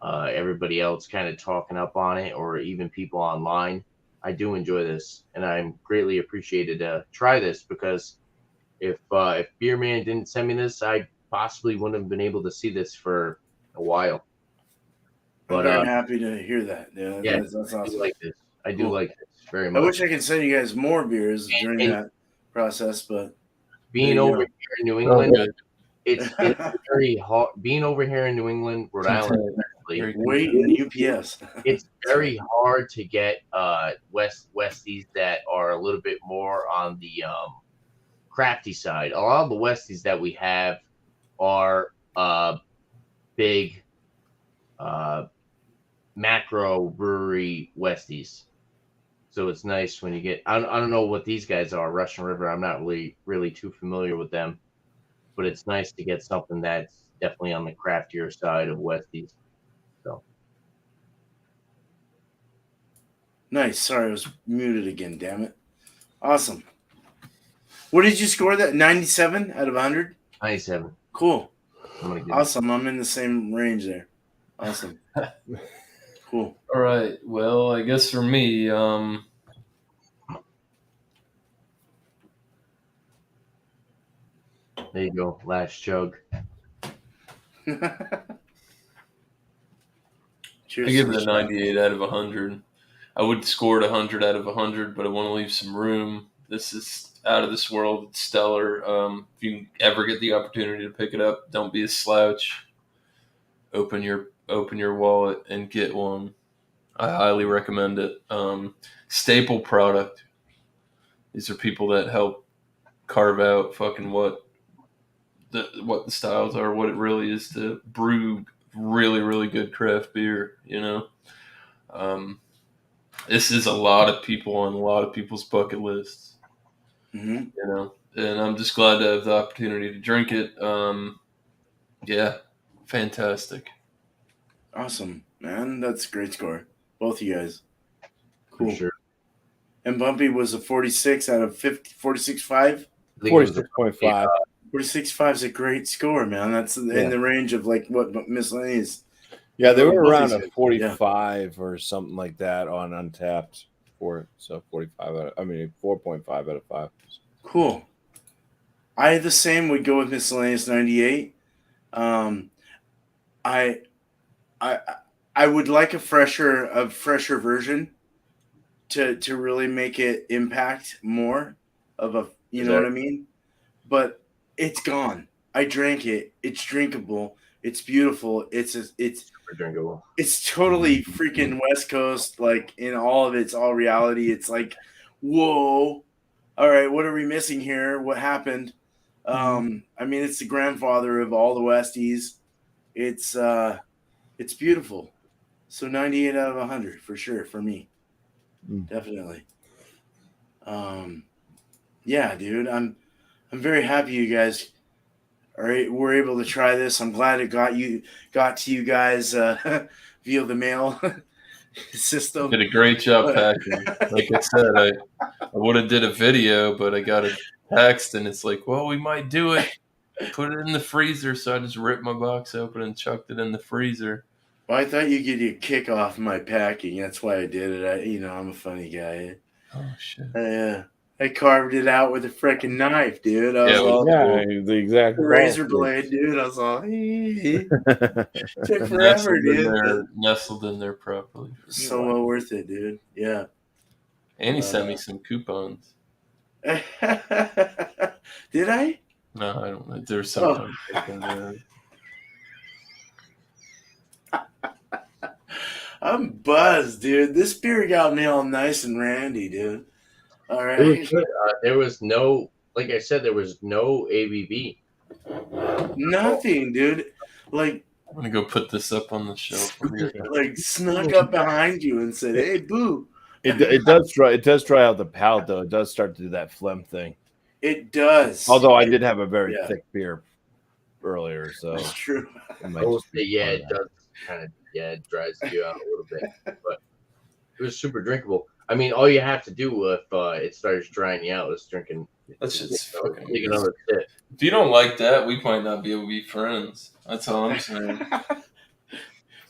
everybody else kind of talking up on it, or even people online. I do enjoy this, and I'm greatly appreciated to try this, because if Beer Man didn't send me this, I possibly wouldn't have been able to see this for a while. I'm But very happy to hear that. Yeah, yeah, that's I do awesome. like this. I do Cool. like this very I much. wish I could send you guys more beers during And that process, but being there you over go. here in New Oh, England, good. it's very hard. Being over here in New England, Rhode Island, Very especially, good. Wait in UPS. it's very hard to get Westies that are a little bit more on the crafty side. A lot of the Westies that we have are big macro brewery Westies. So it's nice when you get. I don't know what these guys are. Russian River. I'm not really too familiar with them, but it's nice to get something that's definitely on the craftier side of Westies. So Nice. Sorry, I was muted again. Damn it. Awesome. What did you score that? 97 out of 100? 97. Cool. I'm gonna get Awesome. I'm in the same range there. Awesome. Cool. All right. Well, I guess for me, There you go. Last chug. Cheers. I give to it the a shot. 98 out of 100. I would score it 100 out of 100, but I want to leave some room. This is out of this world. It's stellar. If you ever get the opportunity to pick it up, don't be a slouch. Open your wallet and get one. I highly recommend it. Staple product. These are people that help carve out fucking what the styles are, what it really is to brew really, really good craft beer. This is a lot of people on a lot of people's bucket lists. Mm-hmm. And I'm just glad to have the opportunity to drink it. Yeah, fantastic. Awesome, man. That's a great score. Both of you guys. For Cool. sure. And BuMpY was a 46 out of 50, 46.5. 46.5. 46.5 is a great score, man. That's in the range of like what Miscellaneous. Yeah, they were Both around these a guys. 45 or something like that on Untapped for it. So 4.5 out of 5. Cool. I the same would go with Miscellaneous 98. I I would like a fresher version to really make it impact more of a what I mean? But it's gone. I drank it. It's drinkable. It's beautiful. It's Super drinkable. it's totally freaking West Coast, like in all of its all reality. It's like, whoa, all right, what are we missing here? What happened? I mean, it's the grandfather of all the Westies. It's beautiful. So 98 out of 100 for sure for me. Definitely. Yeah, dude, I'm very happy you guys we're able to try this. I'm glad it got to you guys via the mail system. Did a great job packing. Like I said, I would have did a video, but I got a text and it's like, well, we might do it. Put it in the freezer. So I just ripped my box open and chucked it in the freezer. Well, I thought you'd get a kick off my packing. That's why I did it. I'm a funny guy. Oh shit! I carved it out with a freaking knife, dude. I was all the exact razor blade, dude. I was all took forever, nestled dude. in there, nestled in there properly. So well worth it, dude. Yeah. And he sent me some coupons. Did I? No, I don't know. There's some in there. I'm buzzed, dude. This beer got me all nice and randy, dude. All right. There was no, like I said, there was no ABV. Nothing, dude. Like, I'm gonna go put this up on the shelf. like snuck up behind you and said, "Hey, boo." It does dry out the palate though. It does start to do that phlegm thing. It does. Although I did have a very thick beer earlier, so that's true. It does kind of it dries you out a little bit, but it was super drinkable. I mean, all you have to do if it starts drying you out is drinking That shit's fucking Take good. another sip. If you don't like that, we might not be able to be friends. That's all I'm saying.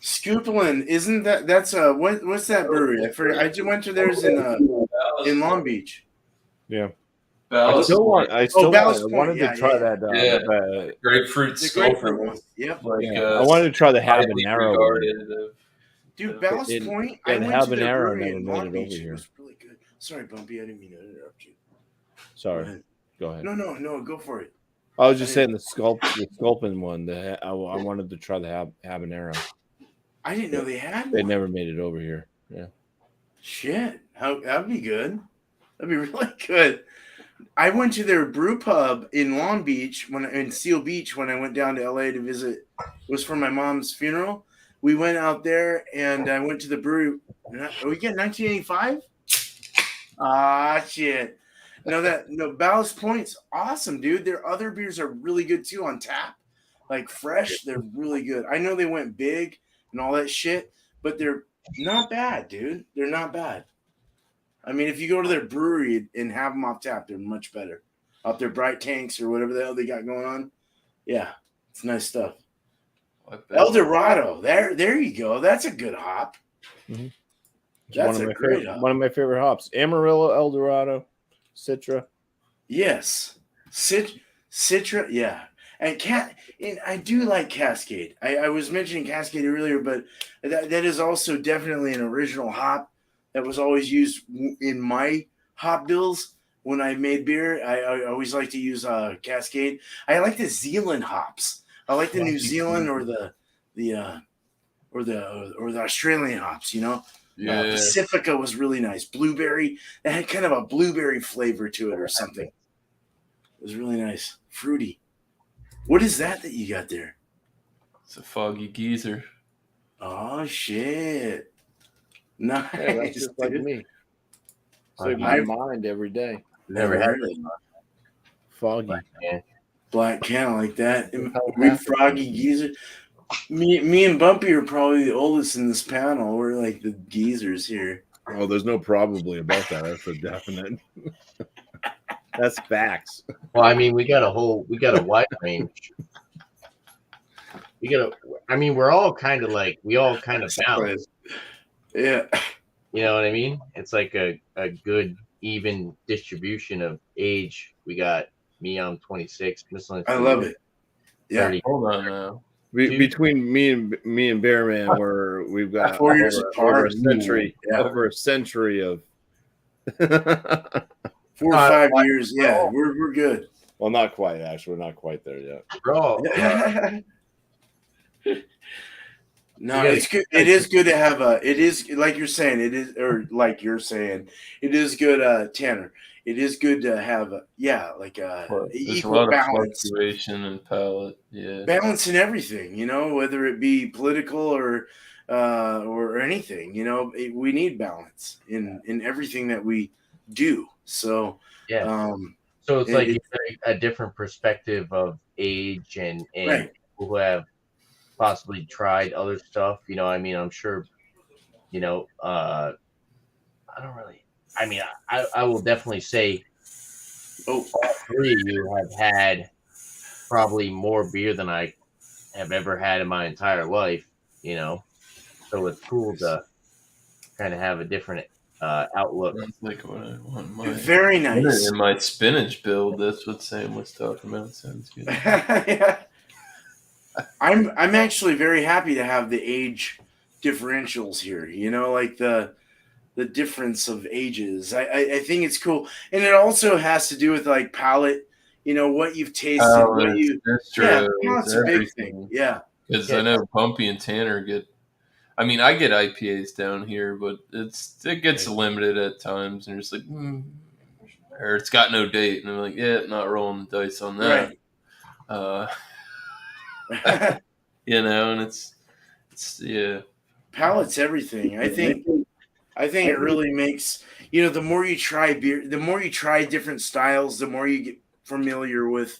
Scoopland, isn't that's what's that brewery? I forget. I just went to theirs in Long Beach. Yeah. I Ballast still want. Point. I still Ballast wanted Point. to try that. Yeah. Grapefruit The Sculpin. grapefruit one. Yep. Like, yeah. I wanted to try the highly habanero one. regarded. Dude, Ballast And- Point. yeah, I the went to their habanero brewery never in made Long it Beach. over It here. was really good. Sorry, BuMpY. I didn't mean to interrupt you. Sorry. Go ahead. No. Go for it. I was just saying the sculpin one. I wanted to try the habanero. I didn't know they had They one. never made it over here. Yeah. Shit. That'd be good. That'd be really good. I went to their brew pub in Long Beach in Seal Beach when I went down to LA to visit. It was for my mom's funeral. We went out there and I went to the brewery. We get 1985. Ah, shit. No, Ballast Point's awesome, dude. Their other beers are really good too on tap. Like fresh, they're really good. I know they went big and all that shit, but they're not bad, dude. They're not bad. I mean, if you go to their brewery and have them off tap, they're much better. Off their bright tanks or whatever the hell they got going on. Yeah, it's nice stuff. El Dorado, there you go. That's a good hop. Mm-hmm. That's a great hop. One of my favorite hops. Amarillo, El Dorado, Citra. Yes, Citra. Yeah, and I do like Cascade. I was mentioning Cascade earlier, but that is also definitely an original hop that was always used in my hop bills when I made beer. I always like to use Cascade. I like the Zealand hops. I like the New Zealand or the Australian hops. Yeah. Pacifica was really nice. Blueberry, it had kind of a blueberry flavor to it or something. It was really nice. Fruity. What is that you got there? It's a foggy geezer. Oh, shit. Nice. Yeah, that's just like me. So my mind every day. Never had it. Foggy. Black can like that. We froggy geezer. Me and BuMpY are probably the oldest in this panel. We're like the geezers here. Oh, there's no probably about that. That's a definite. That's facts. Well, I mean, we got a wide range. We're all kind of balance. Yeah. You know what I mean? It's like a good, even distribution of age. We got me, I'm 26. Miscellaneous. I love it. Yeah. 30. Hold on now. Between me and Bearman, we've got 4 years apart. Over a century of 4 or 5 years. Yeah, we're good. Well, not quite. Actually, we're not quite there yet. Bro, no, it's good. It is good to have it is like you're saying. It is, or like you're saying, it is good, Tanner. It is good to have There's equal a lot balance. of fluctuation and palate. Yeah. Balance in everything, whether it be political or anything. We need balance in everything that we do. So yeah. So it's like a different perspective of age and right. People who have possibly tried other stuff. I'm sure. I will definitely say, all three of you have had probably more beer than I have ever had in my entire life. So it's cool to kind of have a different outlook. That's like what I want. Very nice. In my spinach build, that's what Sam was talking about. It sounds good. Yeah. I'm actually very happy to have the age differentials here. Like the difference of ages. I think it's cool, and it also has to do with like palate. What you've tasted. That's true. Yeah, palate's a big thing. Yeah, because I know BuMpY and Tanner get. I mean, I get IPAs down here, but it gets limited at times, and you're just like, or it's got no date, and I'm like, yeah, not rolling the dice on that. Right. And it's palate's everything. I think it really makes the more you try beer, the more you try different styles, the more you get familiar with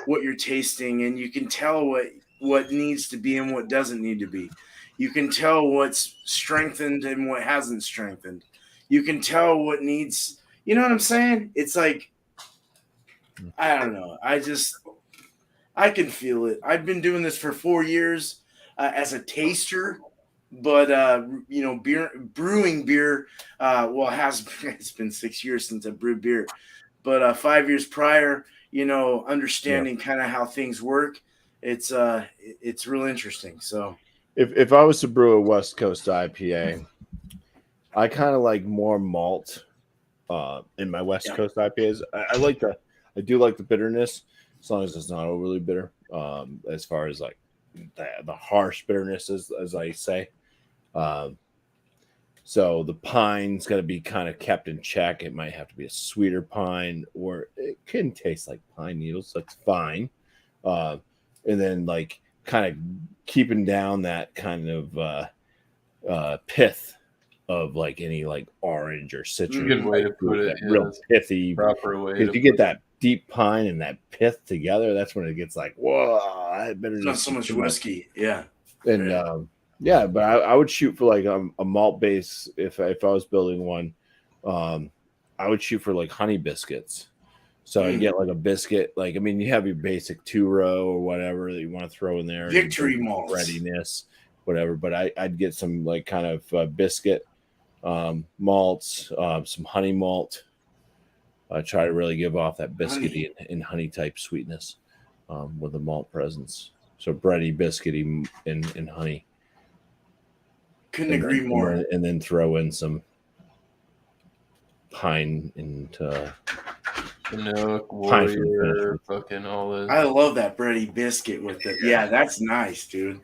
what you're tasting, and you can tell what needs to be and what doesn't need to be. You can tell what's strengthened and what hasn't strengthened. You can tell what needs. You know what I'm saying? It's like I don't know. I can feel it. I've been doing this for 4 years as a taster, but brewing beer. Well, it's been 6 years since I brewed beer, but 5 years prior, understanding kind of how things work. It's real interesting. So If I was to brew a West Coast IPA, I kind of like more malt in my West Coast IPAs. I do like the bitterness as long as it's not overly bitter. As far as like the harsh bitterness, as I say. So the pine's got to be kind of kept in check. It might have to be a sweeter pine, or it can taste like pine needles. That's fine. And then like kind of keeping down that kind of pith of like any like orange or citrus. Good way to put it. Real that's pithy. proper way. If you get that deep pine and that pith together, that's when it gets like, whoa, I better it's not so much whiskey. Yeah. And Right. yeah, but I would shoot for like a malt base if I was building one. I would shoot for like honey biscuits. So I get like a biscuit, like I mean, you have your basic 2-row or whatever that you want to throw in there. Victory malts. Readiness, whatever. But I'd get some like kind of biscuit malts, some honey malt. I try to really give off that biscuity and honey type sweetness with the malt presence. So bready, biscuity, and honey. Couldn't agree more. And then throw in some pine and Chinook, Warrior, fucking all this. I love that bready biscuit with it. Yeah, that's nice, dude.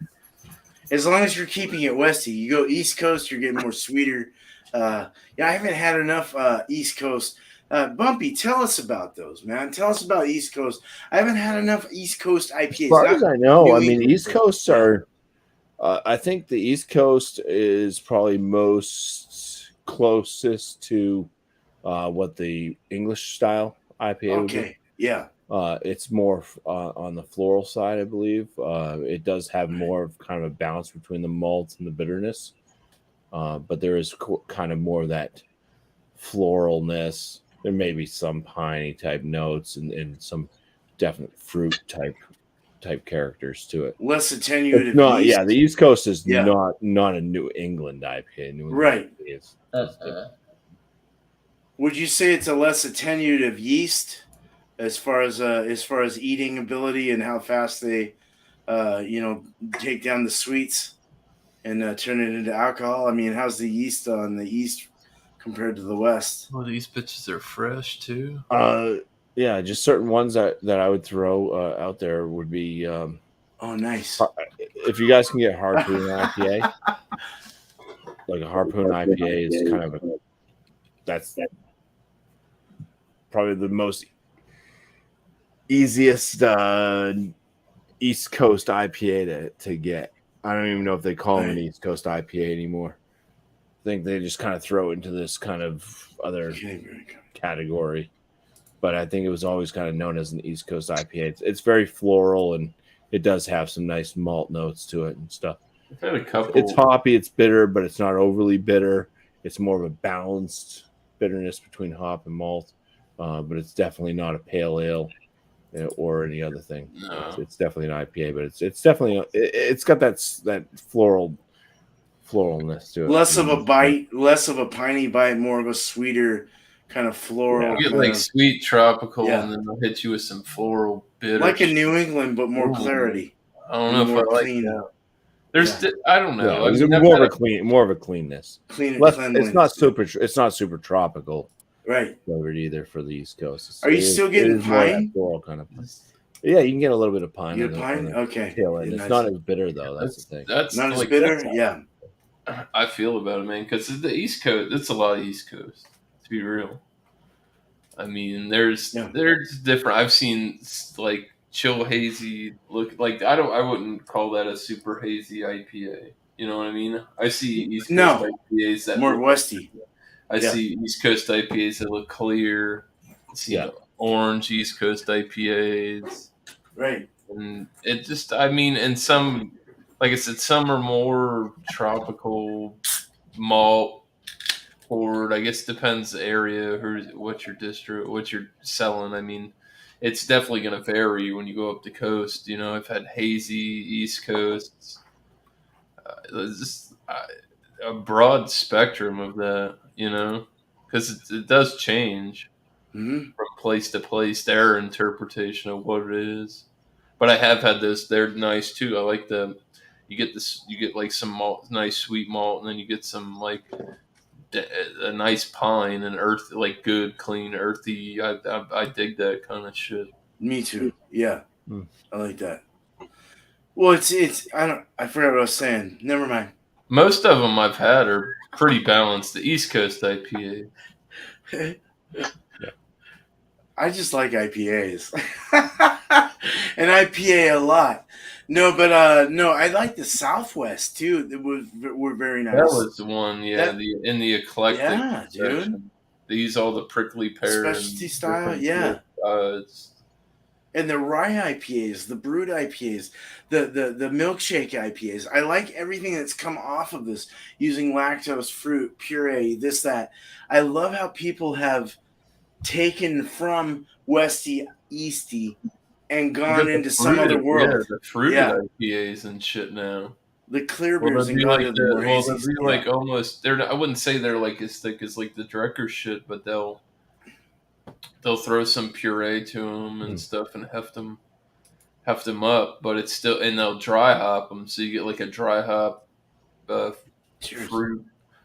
As long as you're keeping it Westy, you go East Coast, you're getting more sweeter. I haven't had enough East Coast. BuMpY, tell us about those, man. Tell us about East Coast. I haven't had enough East Coast IPAs. As far as I know, I mean, East Coasts are. I think the East Coast is probably most closest to what the English style IPA would be. Yeah. It's more on the floral side, I believe. It does have more of kind of a balance between the malt and the bitterness, but there is kind of more of that floralness. There may be some piney type notes and some definite fruit type characters to it. Less attenuated. The East Coast is not a New England IPA. New England right. IPA is Would you say it's a less attenuative yeast as far as eating ability and how fast they take down the sweets and turn it into alcohol? I mean, how's the yeast on the East compared to the West? Well, these bitches are fresh too. Yeah, just certain ones that I would throw out there would be. Oh, nice! If you guys can get Harpoon IPA, like a Harpoon IPA is kind of that's probably the most easiest East Coast IPA to get. I don't even know if they call them an East Coast IPA anymore. I think they just kind of throw it into this kind of other category. But I think it was always kind of known as an East Coast IPA. It's very floral, and it does have some nice malt notes to it and stuff. I've had a couple. It's hoppy, it's bitter, but it's not overly bitter. It's more of a balanced bitterness between hop and malt, but it's definitely not a pale ale or any other thing. No. It's definitely an IPA, but it's definitely it's got that floralness to it. Less of a bite, less of a piney bite, more of a sweeter kind of floral. You get like sweet tropical, and then they'll hit you with some floral bitter, like in New England, but more clarity. I don't know if I like that. There's, I don't know. It's more of a cleanness. It's not super tropical, right? Flavored either for the East Coast. Are you still getting pine? Floral kind of. Yeah, you can get a little bit of pine. You get pine, okay. It's not as bitter though. That's the thing. That's not as bitter. Yeah. I feel about it, man, because the East Coast. It's a lot of East Coast. To be real, I mean, there's different. I've seen like chill hazy look like I wouldn't call that a super hazy IPA. You know what I mean? I see East Coast IPAs that more Westy. I see East Coast IPAs that look clear. I see orange East Coast IPAs. Right. And it just, I mean, and some, like I said, some are more tropical malt forward. I guess depends the area, what your distro, what you're selling. I mean, it's definitely going to vary when you go up the coast. You know, I've had hazy East Coasts. It's just a broad spectrum of that, you know, because it does change Hmm. from place to place, their interpretation of what it is. But I have had this; they're nice too. I like the you get like some malt, nice sweet malt, and then you get some like a nice pine and earth, like good, clean, earthy. I dig that kind of shit. Me too. Yeah, Mm. I like that. Well, it's I forgot what I was saying. Never mind. Most of them I've had are pretty balanced. The East Coast IPA. I just like IPAs. And IPA a lot. No, but no, I like the Southwest too. Were very That nice. was the one, yeah. That In the eclectic yeah, dude. section, they use all the prickly pear Specialty and style, different. yeah. It's And the rye IPAs, the brewed IPAs, the milkshake IPAs. I like everything that's come off of this using lactose, fruit, puree, this, that. I love how people have taken from Westy, Easty, and you gone got the into some other fruited, yeah, world. the fruited Yeah, IPAs and shit now. the clear Well, beers they'll and be gone like to the more they'll hazy. be Yeah, like almost. They're not, I wouldn't say they're like as thick as like the Drecker shit, but they'll throw some puree to them and stuff and heft them up. But it's still, and they'll dry hop them, so you get like a dry hop uh, cheers. fruit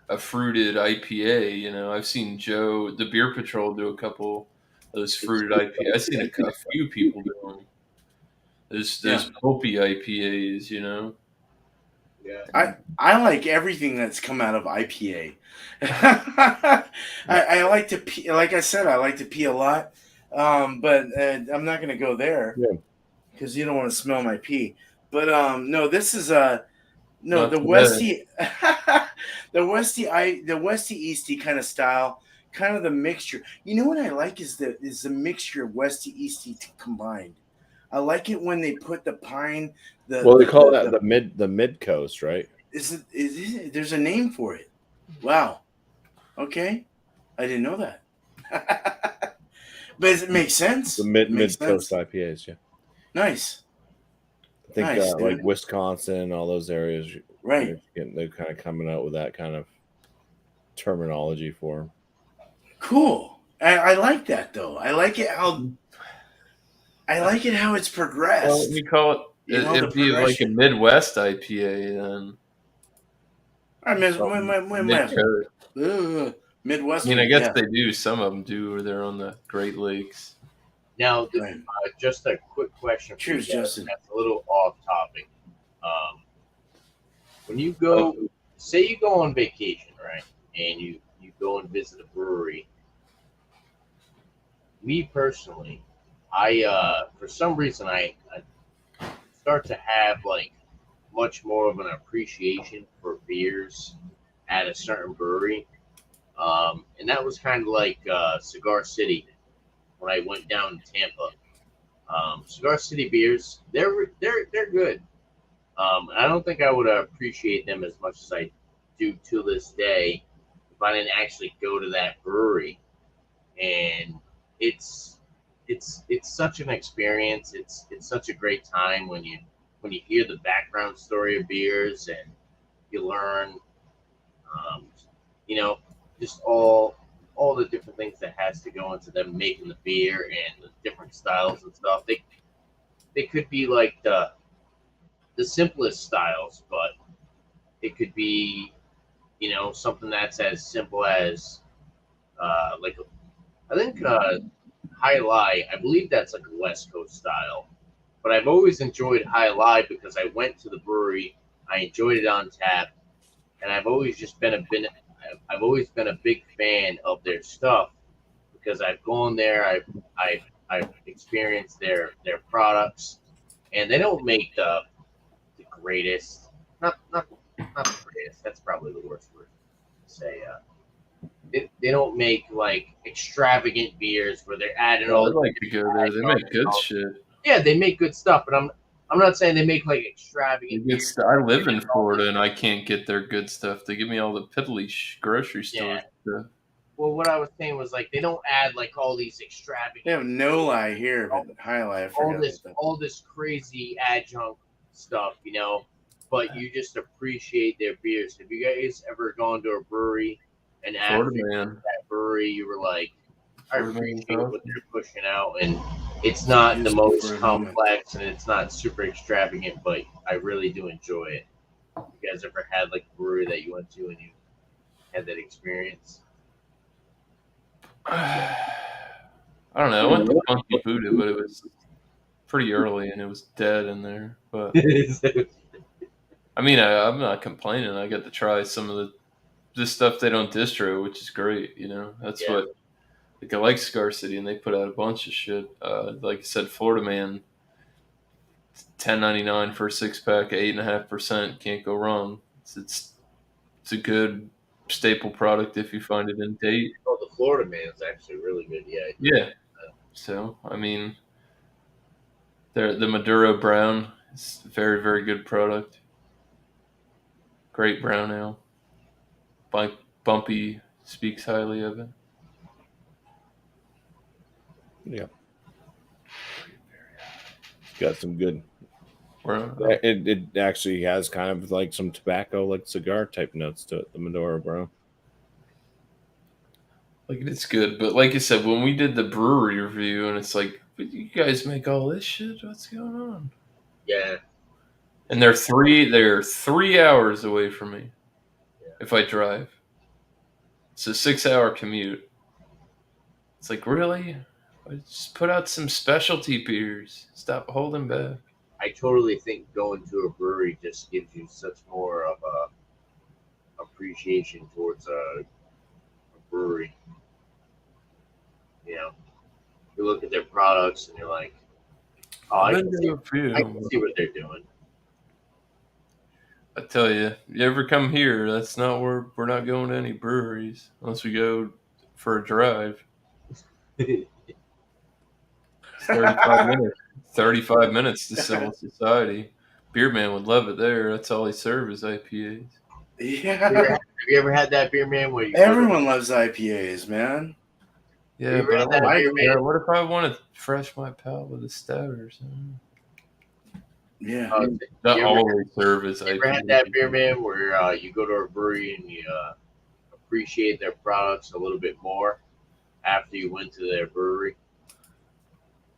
a fruited IPA. You know, I've seen Joe the Beer Patrol do a couple of those fruited IPA. I've seen a few people do them. Yeah, There's BuMpY IPAs. You know, Yeah. I like everything that's come out of IPA. I like to pee, like I said, I like to pee a lot, but I'm not going to go there Yeah. because you don't want to smell my pee. But no, this is no not the today. Westy, the Westy Easty kind of style, kind of the mixture. You know what I like is the mixture of Westy Easty combined. I like it when they put the pine, Well, they call that the the mid coast, right? there's a name for it. Wow. Okay. I didn't know that. But it makes sense. The It makes mid coast sense. IPAs. Yeah, Nice. I think Nice, like dude. Wisconsin, all those areas, Right. they're kind of coming out with that kind of terminology for 'em. Cool. I like that though. I like it how it's Well, progressed. we call it. You know, the It'd be like a progression. Midwest IPA then. I miss Mid coast. I mean, I Midwestern. guess Yeah. they do. Some of them do, or they're on the Great Lakes. Now, Right. just a quick question for Cheers, you guys. Justin. That's a little off topic. When you go, say you go on vacation, right, and you go and visit a brewery. Me personally, I for some reason I start to have like much more of an appreciation for beers at a certain brewery. And that was kind of like Cigar City when I went down to Tampa. Cigar City beers, they're good. I don't think I would appreciate them as much as I do to this day if I didn't actually go to that brewery. And it's it's such an experience. It's such a great time when you hear the background story of beers and you learn, um, you know, just all the different things that has to go into them making the beer and the different styles and stuff. They could be like the simplest styles, but it could be, something that's as simple as like I think High Lie. I believe that's like a West Coast style, but I've always enjoyed High Lie because I went to the brewery, I enjoyed it on tap, and I've always been a big fan of their stuff because I've gone there, I've experienced their products, and they don't make the greatest, not the greatest. That's probably the worst word to say. They don't make like extravagant beers where they're adding Oh, all I'd the like to go there. They make good shit. yeah, they make good stuff, but I'm not saying they make like extravagant beers. I live in Florida and I can't get their good stuff. They give me all the piddly grocery Yeah, store stuff. Well, what I was saying was like they don't add like all these They extravagant, have no lie here, but highlight. I forgot about that. all this crazy adjunct stuff, you know. But you just appreciate their beers. Have you guys ever gone to a brewery and Florida after man. that brewery, you were like, I Florida man appreciate what coffee. they're pushing out, and it's not the Excuse me most for a moment. complex and it's not super extravagant, but I really do enjoy it. You guys ever had like a brewery that you went to and you had that experience? I don't know. I went to Funky Buddha, but it was pretty early and it was dead in there. But I mean, I'm not complaining. I got to try some of the stuff they don't distro, which is great. You know, that's Yeah. what like I like Scar City, and they put out a bunch of shit. Like I said, Florida Man, $10.99 for a 6-pack, 8.5%. Can't go wrong. It's a good staple product if you find it in date. Oh, the Florida man is actually really good. Yeah. Yeah. So I mean, the Maduro Brown is a very, very good product. Great brown ale. BuMpY speaks highly of it. Yeah. It's got some good. Brown. It actually has kind of like some tobacco, like cigar type notes to it. The Medora Brown. Like it's good, but like you said, when we did the brewery review, and it's like, but you guys make all this shit. What's going on? Yeah. And they're 3 hours away from me. Yeah. If I drive, it's a 6-hour commute. It's like, really? Just put out some specialty beers. Stop holding back. I totally think going to a brewery just gives you such more of a appreciation towards a brewery. You know, you look at their products and you're like, oh, I I've can been see, to a few. I can see what they're doing. I tell you, you ever come here? That's not where we're not going to any breweries unless we go for a drive. It's 35 minutes. 35 minutes to Civil Society. Beer Man would love it there. That's all he serves is IPAs. Yeah. Have you ever had that beer man where you Everyone loves IPAs, man. Yeah, You but ever had that beer yeah, man? what if I want to fresh my palate with a stout or something? Yeah. Not you ever- all they serve is You ever had IPAs. that beer man where you go to a brewery and you appreciate their products a little bit more after you went to their brewery?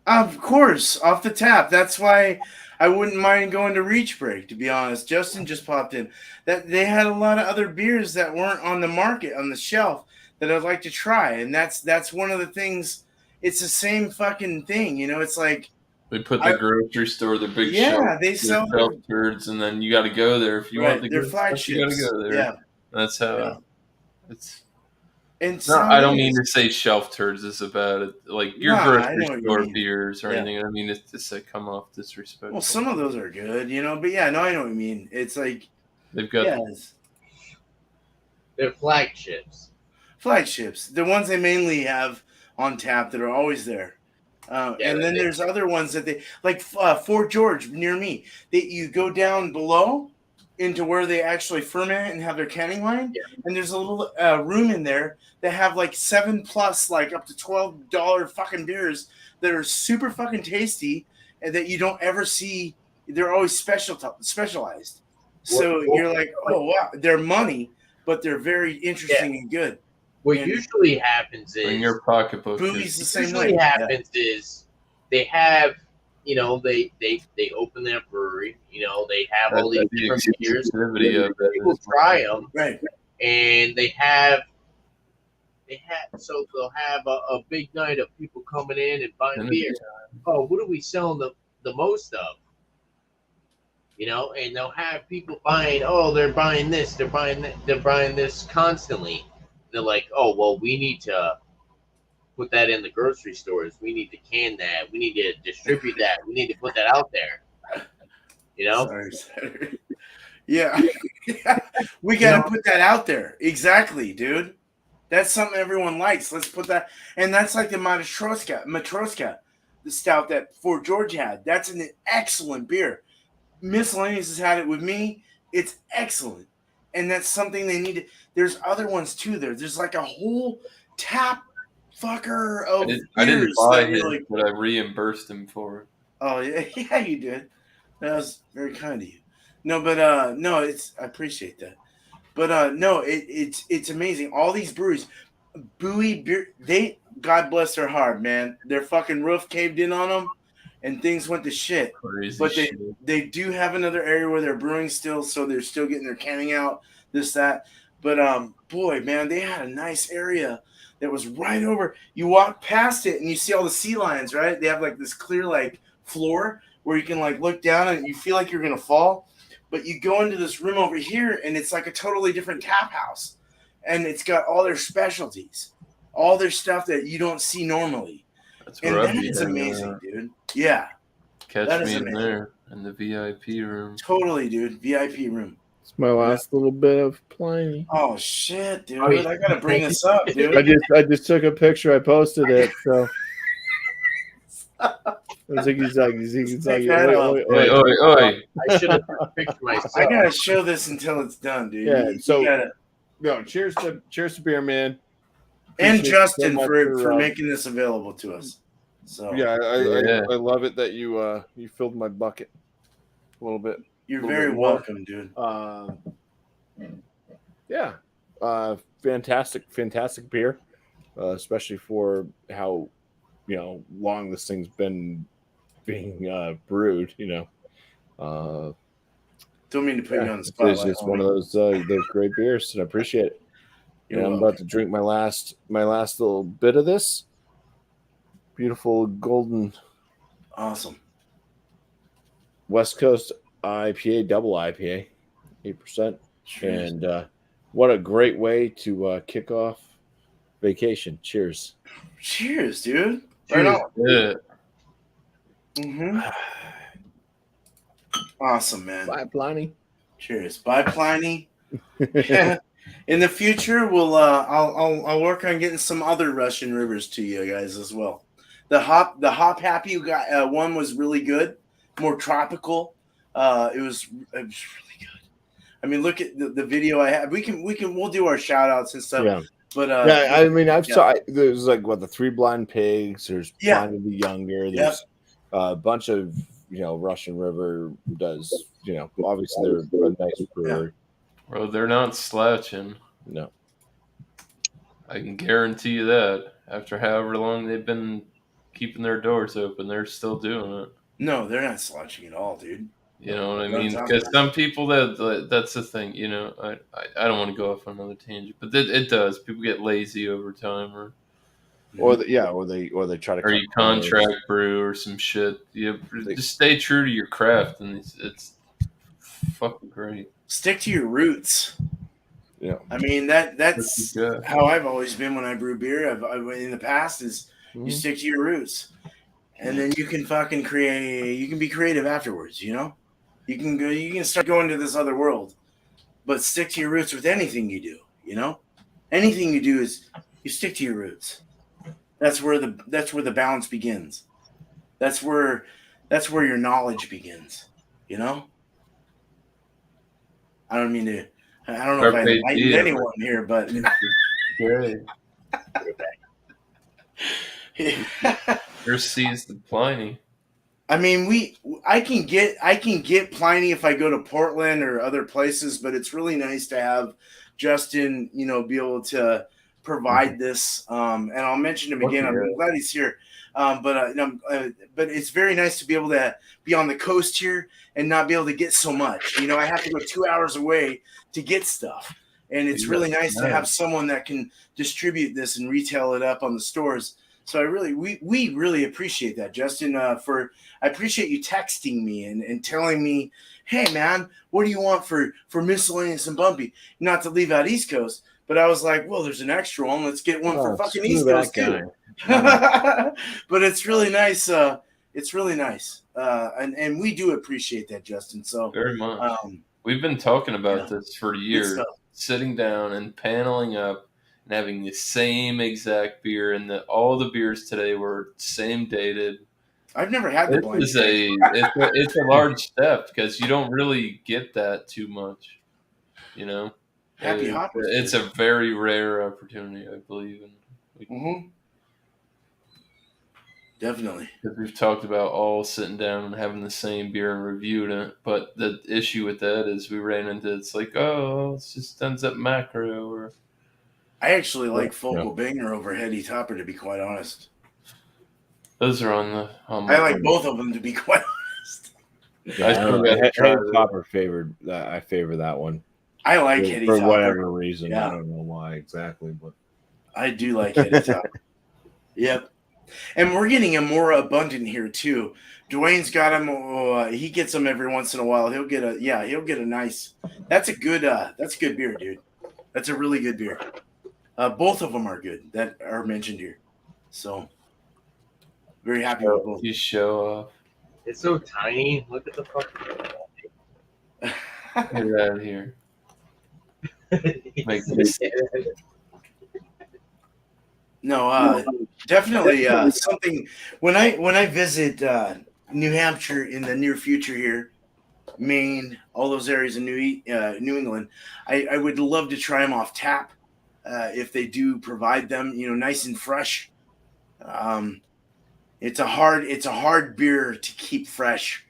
Of course, off the tap. That's why I wouldn't mind going to Reach Break, to be honest. Justin just popped in. That they had a lot of other beers that weren't on the market on the shelf that I'd like to try. And that's one of the things. It's the same fucking thing, you know. It's like They put the grocery store, the big yeah, they their sell shelf turds, and then you got to go there if you want the their good stuff. You got to flagships. go there. Yeah, That's how yeah. it's. And No, some I don't mean is. to say shelf turds is about like your Nah, I grocery know what you store mean. beers or Yeah. anything. I mean, it's just to come off disrespectful. Well, some of those are good, you know. But yeah, no, I know what you mean. It's like They've got They're flagships. flagships, the ones they mainly have on tap that are always there. And then there's other ones that they like Fort George near me. You go down below into where they actually ferment and have their canning line, and there's a little room in there that have like 7+ like up to $12 fucking beers that are super fucking tasty and that you don't ever see. They're always specialized. So you're like, oh wow, they're money, but they're very interesting and good. What And usually happens is in your pocketbook. BuMpY's the same usually way. happens is they have, you know, they open their brewery, you know, they have all these the different beers. exclusivity of it. People try them, Right. and so they'll have a big night of people coming in and buying beer. Oh, what are we selling the most of? You know, and they'll have people buying. Oh, they're buying this. They're buying that. They're buying this constantly. They're like, oh, well, we need to put that in the grocery stores. We need to can that. We need to distribute that. We need to put that out there. You know? Sorry. Yeah. We got to put that out there. Exactly, dude. That's something everyone likes. Let's put that. And that's like the Matroska, the stout that Fort George had. That's an excellent beer. Miscellaneous has had it with me. It's excellent. And that's something they need to. There's other ones too there. There's like a whole tap fucker I, of I didn't beers buy that you're his, like, but I reimbursed him for it. oh yeah, yeah, you did. That was very kind of you. No, but no, I appreciate that. But no, it's amazing. All these breweries, BuMpY beer, God bless their heart, man. Their fucking roof caved in on them, and things went to shit. Crazy But shit. they do have another area where they're brewing still, so they're still getting their canning out, this that. But boy, man, they had a nice area that was right over. You walk past it and you see all the sea lions, right? They have like this clear like floor where you can like look down and you feel like you're gonna fall. But you go into this room over here and it's like a totally different tap house. And it's got all their specialties, all their stuff that you don't see normally. That's And where I'd that be is hanging amazing, out. dude. Yeah, Catch that is me in amazing. there in the VIP room. Totally, dude. VIP room. It's my last little bit of Pliny. Oh shit, dude! Oh, yeah. I gotta bring this up, I dude. just took a picture. I posted it. So Ziggy Zaggy. Take that off. Oi. I should have took a picture myself. I gotta show this until it's done, dude. Yeah, You so- gotta, No, cheers to beer, man. and Appreciate you Justin so much for making this available to us. So Yeah, Yeah. I love it that you filled my bucket a little bit. you're little very bit more. welcome, dude. Yeah, fantastic beer, especially for how long this thing's been being brewed. Don't mean to put you on the spot. It's just one of those great beers, and I appreciate it. And I'm about to drink my last little bit of this beautiful golden Awesome. West Coast IPA, double IPA, 8%. And what a great way to kick off vacation. Cheers. Cheers, dude. Cheers. Right on. Yeah. Mm-hmm. Awesome, man. Bye, Pliny. Cheers. Bye, Pliny. In the future, I'll work on getting some other Russian rivers to you guys as well. The hop happy one was really good, more tropical. It was really good. I mean, look at the video I have. We'll do our shout outs and stuff. Yeah. But Yeah, I mean, there's like the Three Blind Pigs. There's Yeah. Pliny the Younger. There's a bunch of Russian River does. Obviously they're a nice brewery. Bro, they're not slouching. No. I can guarantee you that. After however long they've been keeping their doors open, they're still doing it. No, they're not slouching at all, dude. You know what I No, mean? it's not Because bad. some people that's the thing. I don't want to go off on another tangent, but it does. People get lazy over time, or Or they try to or you contract brew or some shit. You just stay true to your craft, and it's fucking great. Stick to your roots. Yeah. I mean that's good. how I've always been when I brew beer. I've in the past is Mhm. you stick to your roots, and then you can fucking create. You can be creative afterwards. You can go. You can start going to this other world, but stick to your roots with anything you do. Anything you do is you stick to your roots. That's where the balance begins. That's where your knowledge begins. I don't mean to. I don't know if I enlightened anyone here, but Great. There's sees the Pliny. I mean, I can get Pliny if I go to Portland or other places, but it's really nice to have Justin, be able to provide this. And I'll mention him again. I'm glad he's here. But it's very nice to be able to be on the coast here and not be able to get so much. I have to go 2 hours away to get stuff, and it's really nice to have someone that can distribute this and retail it up on the stores. So we really appreciate that, Justin. I appreciate you texting me and telling me, hey man, what do you want for Miscellaneous and BuMpY? Not to leave out East Coast, but I was like, well, there's an extra one. Let's get one for fucking East Coast too. But it's really nice. It's really nice, and we do appreciate that, Justin. So very much. We've been talking about this for years, sitting down and paneling up and having the same exact beer, and all the beers today were same dated. I've never had the blind. It's a large step because you don't really get that too much. Happy Hoppers. It's a very rare opportunity, I believe. Mm-hmm. Definitely. Because we've talked about all sitting down and having the same beer and reviewing it, but the issue with that is we ran into it's like, oh, it just ends up macro or I actually like Yeah. Focal Banger over Heady Topper, to be quite honest. those are on I my like both of them, to be quite honest. Yeah, I still gotta Heady try the- Topper favored that. I favor that one I like Heady for Topper. whatever reason. Yeah. I don't know why exactly, but I do like Heady Topper. Yep. And we're getting them more abundant here too. Dwayne's got them. He gets them every once in a while. He'll get a nice. That's a good beer, dude. That's a really good beer. Both of them are good that are mentioned here. So very happy with both. You show It's so tiny. Look at the fucking. off. Get it out of here. Make this- No, definitely something. When I visit New Hampshire in the near future here, Maine, all those areas in New England, I would love to try them off tap if they do provide them. Nice and fresh. It's a hard beer to keep fresh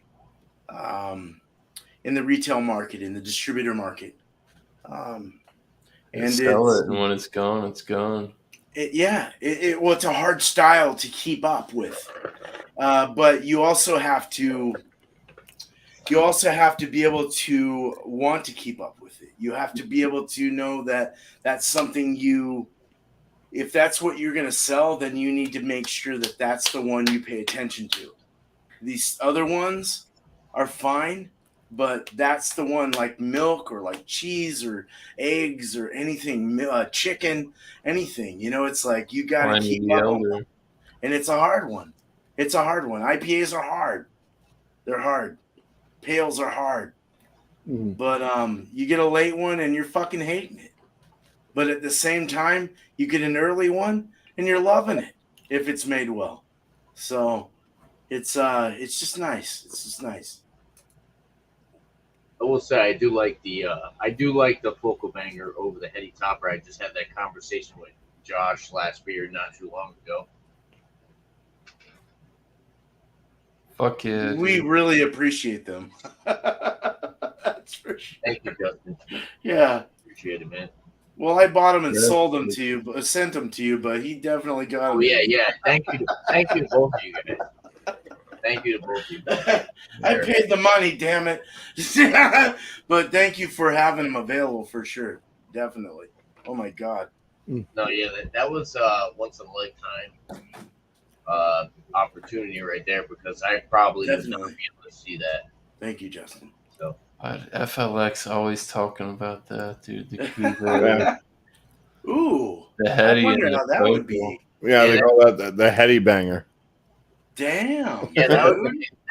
in the retail market, in the distributor market. And sell it, and when it's gone, it's gone. It's a hard style to keep up with, but you also have to be able to want to keep up with it. You have to be able to know that that's something if that's what you're going to sell, then you need to make sure that that's the one you pay attention to. These other ones are fine, but that's the one, like milk or like cheese or eggs or anything, chicken, anything. It's like you got to Pliny keep the up on Elder. them. And it's a hard one. IPAs are hard. They're hard. Pales are hard. But you get a late one and you're fucking hating it. But at the same time, you get an early one and you're loving it if it's made well. So it's just nice. It's just nice. I will say I do like the Focal Banger over the Heady Topper. I just had that conversation with Josh last beer not too long ago. Fuck yeah. We dude. really appreciate them. That's for sure. Thank you, Justin. Yeah. Appreciate it, man. Well, I bought them and Yeah. sold them to you, but sent them to you, but he definitely got them. Oh yeah. Thank you to both of you guys. Thank you to both of you. I paid the money, damn it. But thank you for having them available for sure. Definitely. Oh my God. No, yeah, that was once in a lifetime opportunity right there because I probably would not Definitely. be able to see that. Thank you, Justin. So But FLX always talking about that, dude. The Cougar, Ooh. the I Heady, wonder and how the that would Focal. be. yeah, they Yeah. call that the Heady Banger. Damn. yeah, that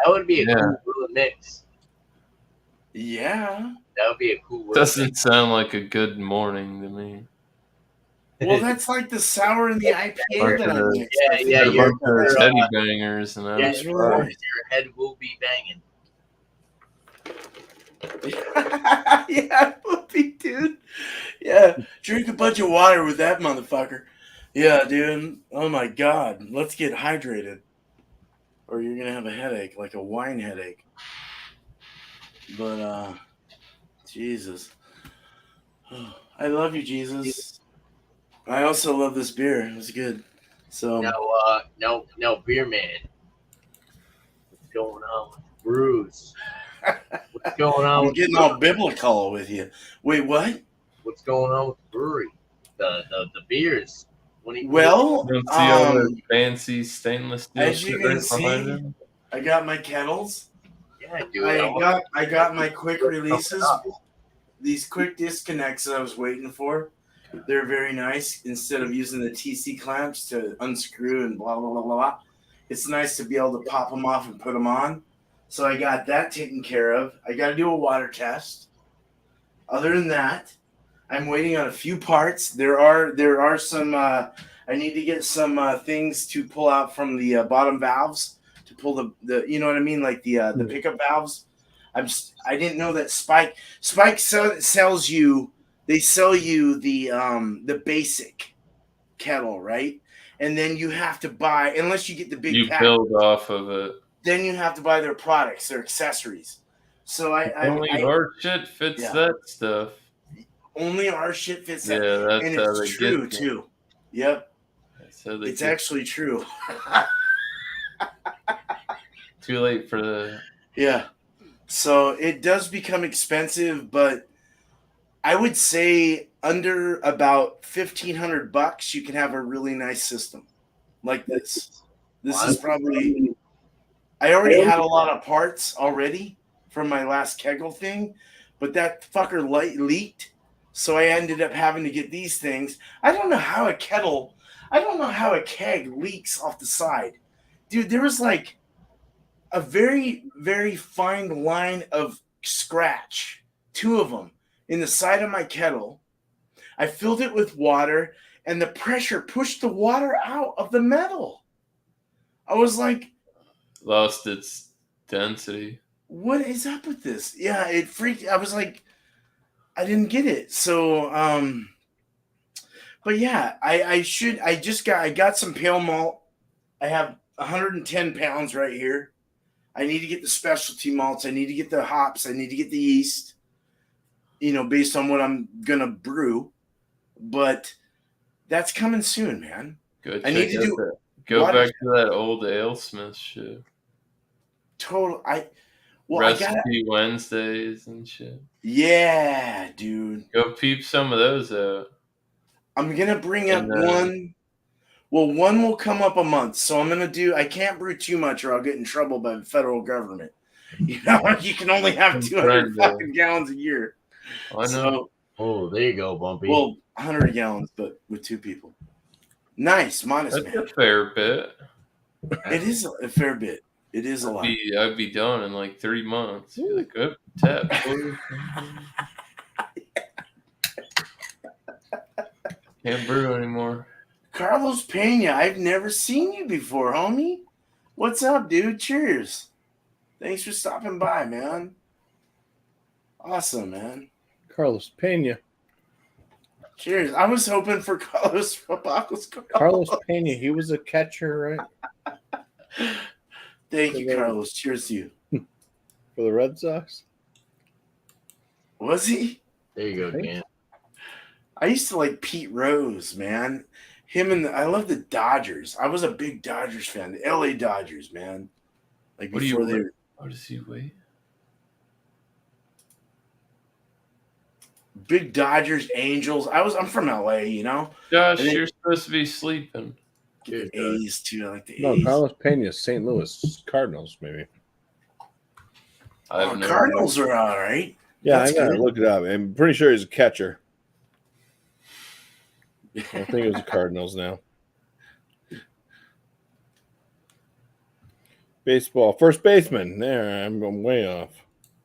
would be a Yeah. cool little mix. Yeah. That would be a cool little Doesn't mix. sound like a good morning to me. Well, that's like the sour and the IPA that I mixed. Yeah, I think yeah, I A you're- worked bunch of that out. Teddy bangers and Yeah, It's that. really nice. your head will be banging. Yeah, it would be, dude. Yeah, drink a bunch of water with that motherfucker. Yeah, dude. Oh my God, let's get hydrated, or you're gonna have a headache, like a wine headache. But Jesus, I love you, Jesus. I also love this beer. It was good. So No, beer man. What's going on with BrEwS? What's going on I'm with getting all biblical with you. Wait, what? what's going on with the brewery? The beers. Well, You don't see all the fancy stainless steel as you shit can right behind see, him? I got my kettles. yeah, dude. I got my quick releases. These quick disconnects that I was waiting for. They're very nice. Instead of using the TC clamps to unscrew and blah blah blah blah, it's nice to be able to pop them off and put them on. So I got that taken care of. I got to do a water test. Other than that, I'm waiting on a few parts. There are some. I need to get some things to pull out from the bottom valves to pull the you know what I mean, like the pickup valves. I didn't know that Spike sells you. They sell you the basic kettle, right? and then you have to buy, unless you get the big You pack, build off of it. then you have to buy their products, their accessories. So Only our shit fits Yeah. that stuff. only our shit fits Yeah, that, that's and how it's they true get you. too. Yep, That's how they it's get actually true. too late for the. Yeah. So it does become expensive, but I would say under about $1,500, you can have a really nice system like this. This is probably. I already had a lot of parts already from my last kegel thing, but that fucker leaked, so I ended up having to get these things. I don't know how a keg leaks off the side, dude. There was like a very, very fine line of scratch, two of them, in the side of my kettle. I filled it with water, and the pressure pushed the water out of the metal. I was like, Lost its density. what is up with this? Yeah, it freaked. I was like, I didn't get it. So, but yeah, I got some pale malt. I have 110 pounds right here. I need to get the specialty malts. I need to get the hops. I need to get the yeast, based on what I'm going to brew. But that's coming soon, man. Go I need check to out do that. Go water- back to that old AleSmith shit. total. Recipe Wednesdays and shit. Yeah, dude. Go peep some of those out. I'm going to bring up And, one. Well, one will come up a month. So I'm going to do, I can't brew too much or I'll get in trouble by the federal government. You can only have 200 fucking gallons a year. I know. So, there you go, BuMpY. well, 100 gallons, but with two people. Nice, modest, That's man. a fair bit. It is a fair bit. It is a lot. I'd be done in like 3 months. Be like, good tap. Can't brew anymore. Carlos Pena, I've never seen you before, homie. What's up, dude? Cheers. Thanks for stopping by, man. Awesome, man. Carlos Pena. Cheers. I was hoping for Carlos Carlos Pena, he was a catcher, right? Thank you, Carlos. Cheers to you. For the Red Sox? Was he? There you go, Dan. I used to like Pete Rose, man. I love the Dodgers. I was a big Dodgers fan. The LA Dodgers, man. Like What before they. How does he weigh? Big Dodgers, Angels. I'm from LA, Josh, you're supposed to be sleeping. Get the A's too. I like the No, A's. Carlos Pena, St. Louis Cardinals, maybe. Cardinals are all right. Yeah, That's I gotta good. look it up. I'm pretty sure he's a catcher. I think it was the Cardinals now. Baseball, first baseman. There, I'm way off.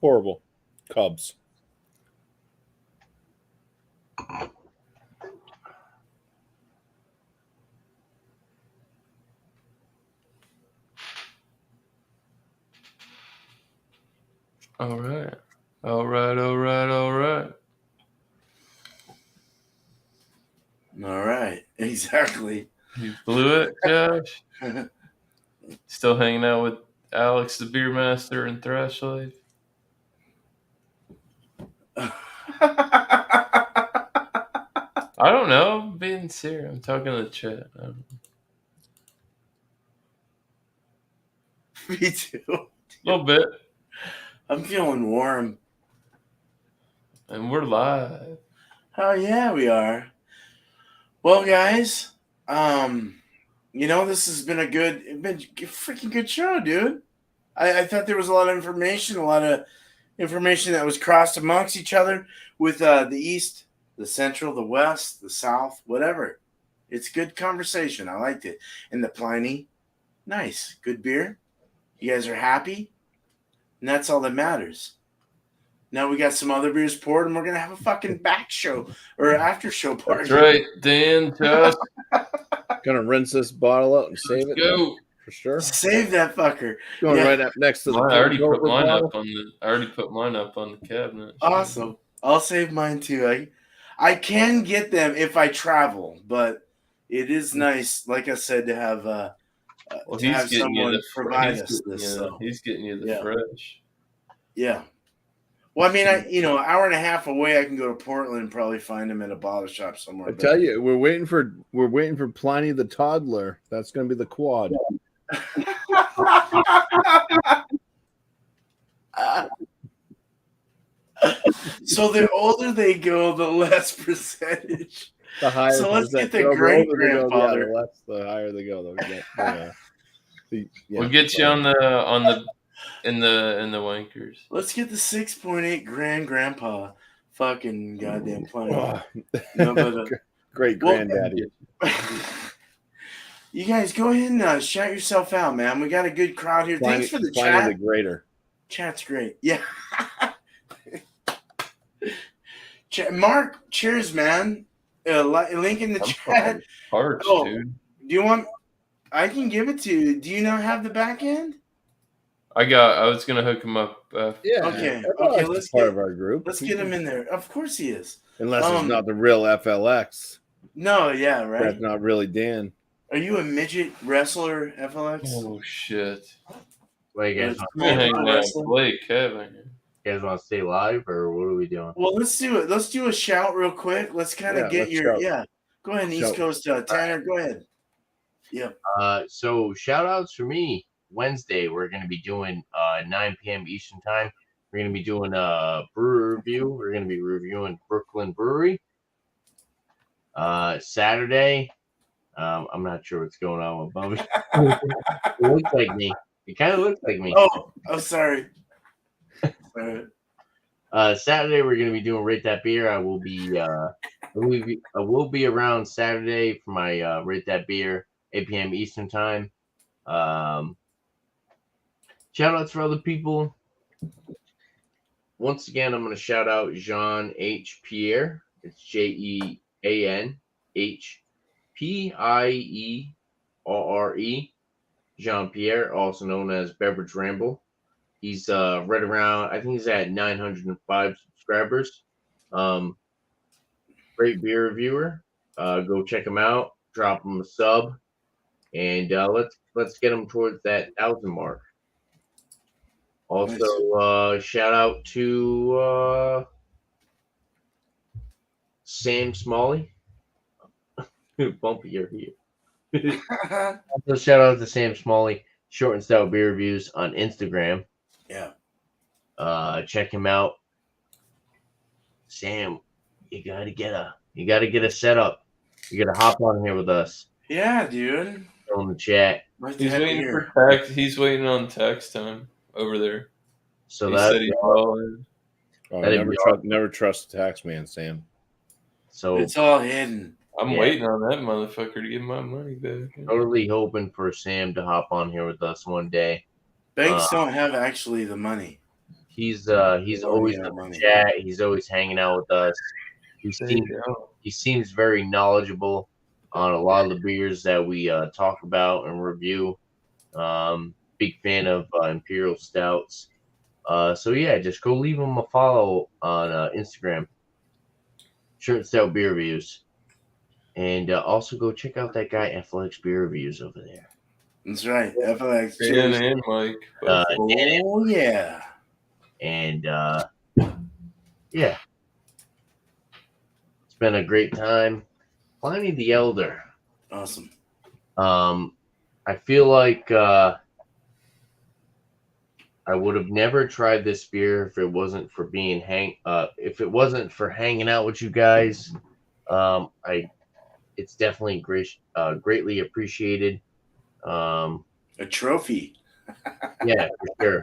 Horrible. Cubs. All right. All right. Exactly. You blew it, Josh. Still hanging out with Alex, the beer master, and Thrash Life. I don't know. I'm being serious. I'm talking to the chat. Me too. A little bit. I'm feeling warm. And we're live. Oh yeah, we are. Well, guys, this has been a freaking good show, dude. I thought there was a lot of information that was crossed amongst each other with the East, the Central, the West, the South, whatever. It's good conversation. I liked it. And the Pliny, nice, good beer. You guys are happy, and that's all that matters. Now we got some other beers poured, and we're gonna have a fucking back show or after show party. That's right, Dan. Josh. Gonna rinse this bottle out and save it. Go. For sure. Save that fucker. Going right up next to the. I already put mine up on the cabinet. Awesome. I'll save mine too. I can get them if I travel, but it is nice, like I said, to have Well, to have someone provide he's us getting this. you, So he's getting you the yeah, fresh. yeah. Well, I mean, an hour and a half away, I can go to Portland and probably find him at a bottle shop somewhere. I tell you, we're waiting for Pliny the toddler. That's going to be the quad. So the older they go, the less percentage. The higher. So let's get the The great older they go, grandfather. the higher they go. We'll get you on the in the wankers. Let's get the 6.8 grandpa. Fucking goddamn Pliny. Oh. No, but Great granddaddy. You guys go ahead and shout yourself out, man. We got a good crowd here. Thanks for the Pliny chat. the greater. Chat's great. Yeah. Mark, cheers, man. Link in the chat. Parched, Oh, dude. do you want? I can give it to you. Do you not have the back end? I was gonna hook him up. Yeah. Okay. Let's part of our group. Let's get him in there. Of course he is. Unless it's not the real FLX. No, yeah, right. That's not really Dan. Are you a midget wrestler, FLX? Oh shit! Wait, you guys, Blake, Kevin. you guys want to stay live, or what are we doing? Well, let's do it. Let's do a shout real quick. Let's kind of get your shout. Go ahead, East Coast Tanner. Go ahead. Yep. So shout outs for me. Wednesday, we're going to be doing 9 p.m. Eastern time. We're going to be doing a brewer review. We're going to be reviewing Brooklyn Brewery. Saturday, I'm not sure what's going on with BuMpY. It looks like me. It kind of looks like me. Oh, I'm sorry. Sorry. Saturday, we're going to be doing Rate That Beer. I will be around Saturday for my Rate That Beer, 8 p.m. Eastern time. Shout outs for other people. Once again, I'm going to shout out Jean H. Pierre. It's JeanHPiere. Jean Pierre, also known as Beverage Ramble. He's right around, I think he's at 905 subscribers. Great beer reviewer. Go check him out. Drop him a sub. And let's get him towards that 1,000 mark. Also, shout out to Sam Smalley. BuMpY, you're here. Also, shout out to Sam Smalley, Short and Stout Beer Reviews on Instagram. Yeah. Check him out. Sam, you gotta get a setup. You gotta hop on here with us. Yeah, dude. On the chat. He's waiting on text time over there. So he said he's calling. Never trust the tax man, Sam. So it's all hidden. I'm waiting on that motherfucker to get my money back. Totally hoping for Sam to hop on here with us one day. Banks don't have actually the money. He's always in the chat. He's always hanging out with us. He seems very knowledgeable on a lot of the beers that we talk about and review. Big fan of Imperial Stouts. So yeah, just go leave him a follow on Instagram. Short and Stout Beer Reviews. And also go check out that guy FLX Beer Reviews over there. That's right, FLX. Dan and Mike. Oh yeah. And yeah, it's been a great time. Pliny the Elder. Awesome. I feel like I would have never tried this beer if it wasn't for if it wasn't for hanging out with you guys. It's definitely greatly appreciated. A trophy. Yeah, for sure.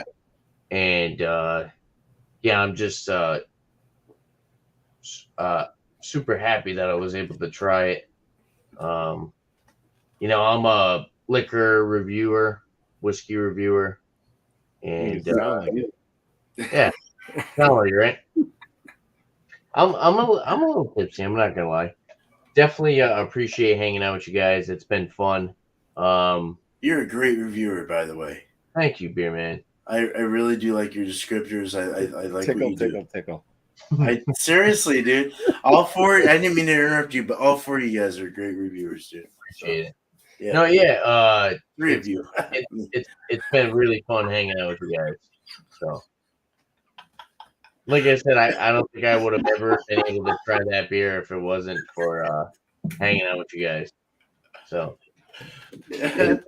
And yeah, I'm just super happy that I was able to try it. I'm a liquor reviewer, whiskey reviewer, and yeah, you're right. I'm a little tipsy. I'm not gonna lie. Definitely appreciate hanging out with you guys. It's been fun. You're a great reviewer, by the way. Thank you, Beer Man. I really do like your descriptors. I like what you do. Tickle. I seriously, dude. All four. I didn't mean to interrupt you, but all four of you guys are great reviewers, dude. Appreciate it. Yeah, No, yeah. three of It's you. it's been really fun hanging out with you guys. So, like I said, I don't think I would have ever been able to try that beer if it wasn't for hanging out with you guys. So, Joke,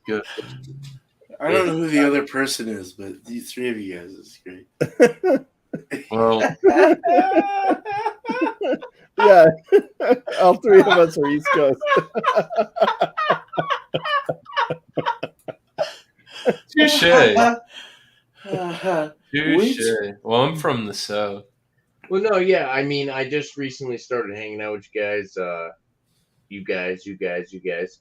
good. I don't know who the other person is, but these three of you guys is great. Well, Yeah, all three of us are East Coast. touche. Which? Touche. Well, I'm from the South. well, no, yeah. I mean, I just recently started hanging out with you guys. You guys.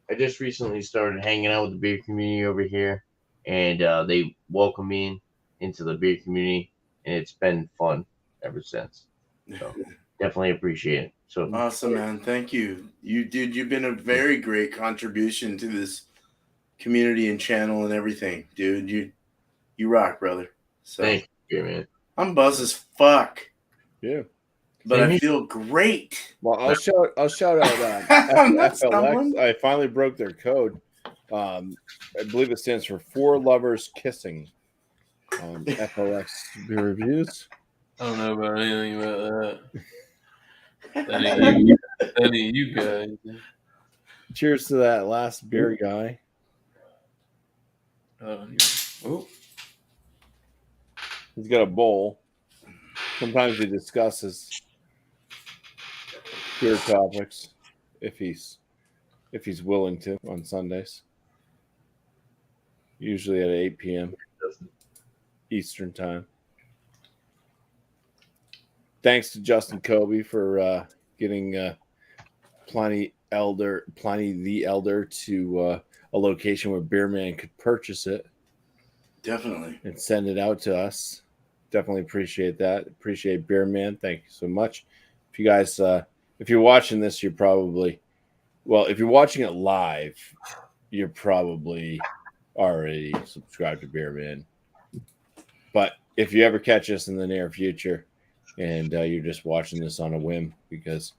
I just recently started hanging out with the beer community over here, and they welcomed me into the beer community, and it's been fun ever since. So definitely appreciate it. So Awesome, man. Thank you. You've been a very great contribution to this community and channel and everything, dude. You rock, brother. So thank you, man. I'm buzzed as fuck, Yeah. but Same I here. feel great. Well, I'll shout out I'm not FLX. stumbling. I finally broke their code. I believe it stands for Four Lovers Kissing. FLX beer reviews. I don't know about anything about that. Any of you guys. Cheers to that last beer guy. Oh, He's got a bowl. Sometimes he discusses beer topics if he's willing to on Sundays. Usually at 8 p.m. Eastern time. Thanks to Justin Kobe for getting Pliny the Elder to a location where Beerman could purchase it. Definitely. And send it out to us. Definitely appreciate that. Appreciate Beerman. Thank you so much. If you guys, if you're watching this, you're probably, well, if you're watching it live, you're probably already subscribed to Beerman. But if you ever catch us in the near future and you're just watching this on a whim because,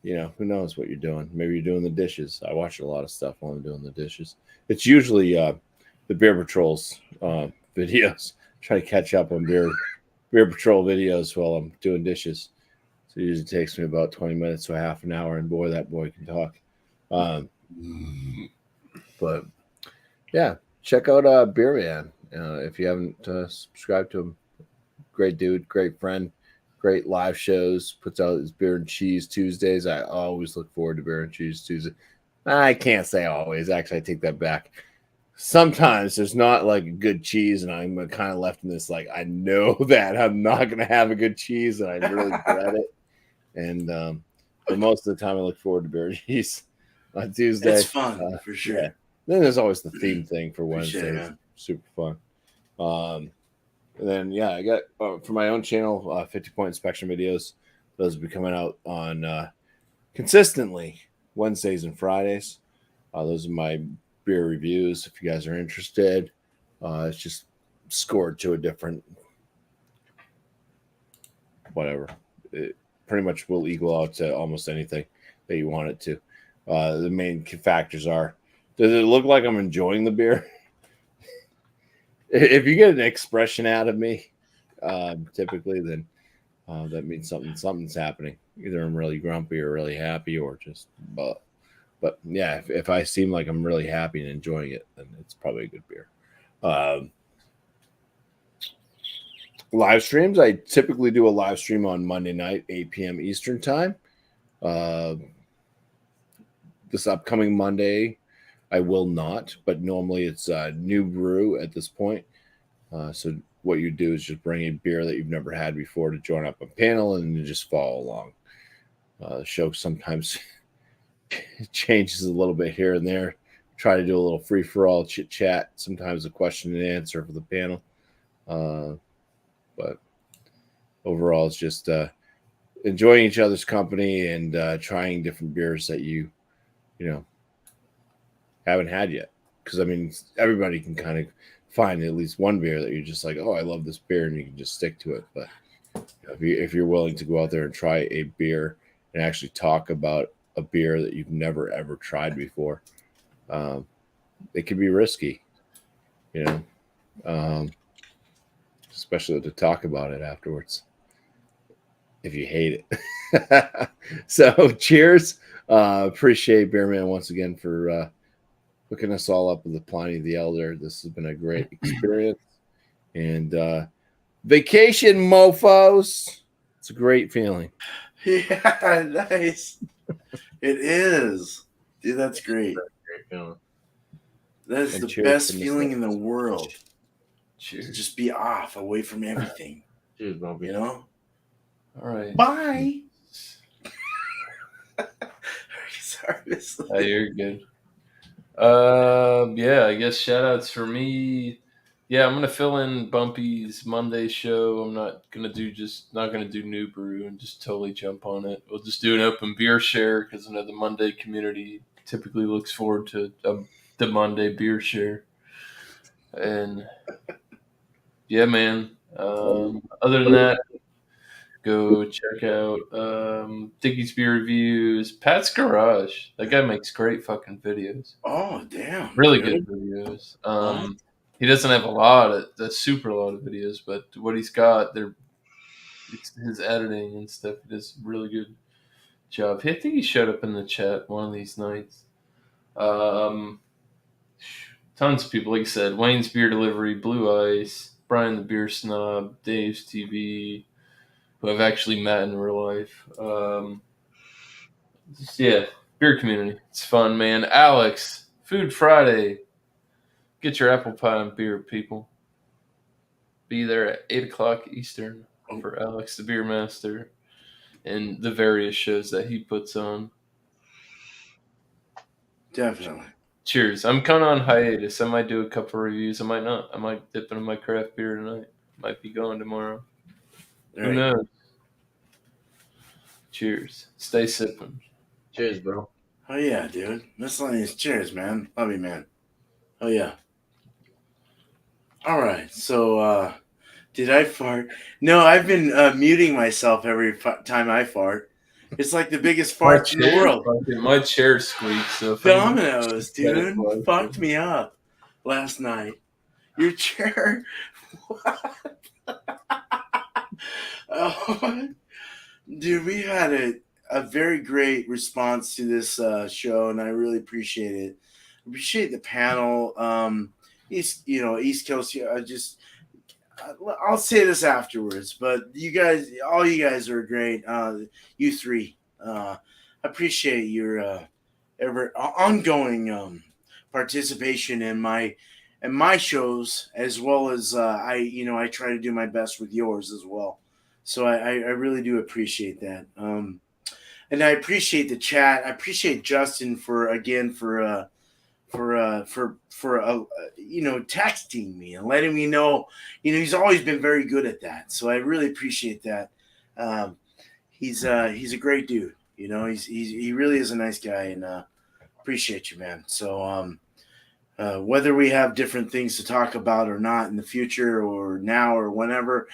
you know, who knows what you're doing. Maybe you're doing the dishes. I watch a lot of stuff while I'm doing the dishes. It's usually the Beer Patrol's videos. Try to catch up on Beer Patrol videos while I'm doing dishes. So it usually takes me about 20 minutes to a half an hour, and boy, that boy can talk. But yeah, check out Beerman if you haven't subscribed to him. Great dude, great friend, great live shows. Puts out his Beer and Cheese Tuesdays. I always look forward to Beer and Cheese Tuesday. I can't say always. Actually, I take that back. Sometimes there's not like a good cheese, and I'm kind of left in this like I know that I'm not going to have a good cheese, and I really dread it. And but most of the time, I look forward to Beer and Cheese on Tuesday. It's fun for sure. Yeah. Then there's always the theme thing for Appreciate Wednesday. it, Super fun. And then yeah, I got for my own channel 50-point inspection videos. Those will be coming out on consistently Wednesdays and Fridays. Those are my beer reviews. If you guys are interested, it's just scored to a different whatever. It pretty much will equal out to almost anything that you want it to. The main factors are: does it look like I'm enjoying the beer? If you get an expression out of me, typically, then that means something's happening. Either I'm really grumpy or really happy, or just but yeah, if I seem like I'm really happy and enjoying it, then it's probably a good beer. Live streams. I typically do a live stream on Monday night, 8 p.m. Eastern time. This upcoming Monday, I will not, but normally it's new brew at this point. So what you do is just bring a beer that you've never had before to join up a panel and you just follow along. The show sometimes changes a little bit here and there. Try to do a little free-for-all chit-chat, sometimes a question and answer for the panel. But overall, it's just enjoying each other's company and trying different beers that you haven't had yet. Because, I mean, everybody can kind of find at least one beer that you're just like, oh, I love this beer, and you can just stick to it. But if you're willing to go out there and try a beer and actually talk about a beer that you've never ever tried before, it can be risky, especially to talk about it afterwards if you hate it. So cheers. Appreciate Beerman once again for hooking us all up with the Pliny the Elder. This has been a great experience. And vacation, mofos. It's a great feeling. Yeah, nice. It is. Dude, that's great. Great feeling. That is And the cheers best to feeling in the Miscellaneous. world. Cheers. To just be off, away from everything. Cheers, BuMpY. You know? All right. Bye. Sorry, Miss Oh, you're good. Yeah, I guess shout outs for me. Yeah, I'm gonna fill in BuMpY's Monday show. I'm not gonna do New Brew and just totally jump on it. We'll just do an open beer share because I know the Monday community typically looks forward to the Monday beer share. And yeah, man. Other than that, go check out Dickie's Beer Reviews, Pat's Garage. That guy makes great fucking videos. Oh, damn. Really dude. good videos. He doesn't have a super lot of videos, but what he's got, it's his editing and stuff. He does a really good job. I think he showed up in the chat one of these nights. Tons of people, like I said, Wayne's Beer Delivery, Blue Ice, Brian the Beer Snob, Dave's TV, who I've actually met in real life. Yeah, beer community. It's fun, man. Alex, Food Friday. Get your apple pie and beer, people. Be there at 8 o'clock Eastern for Alex, the Beer Master, and the various shows that he puts on. Definitely. Cheers. I'm kind of on hiatus. I might do a couple reviews. I might not. I might dip into my craft beer tonight. Might be going tomorrow. All Who right. knows? Cheers. Stay sipping. Cheers, bro. Oh, yeah, dude. Miscellaneous. Cheers, man. Love you, man. Oh, yeah. All right. So, did I fart? No, I've been muting myself every time I fart. It's like the biggest fart in the world. My chair squeaks. So if Dominoes, Let it dude. fly. Fucked me up last night. Your chair. What? Oh, dude, we had a very great response to this show, and I really appreciate it. Appreciate the panel. East Coast. I'll say this afterwards, but all you guys are great. You three, appreciate your ongoing participation in my shows, as well as I try to do my best with yours as well. So I really do appreciate that. And I appreciate the chat. I appreciate Justin for texting me and letting me know. He's always been very good at that. So I really appreciate that. He's a great dude. He really is a nice guy, and appreciate you, man. So whether we have different things to talk about or not in the future or now or whenever,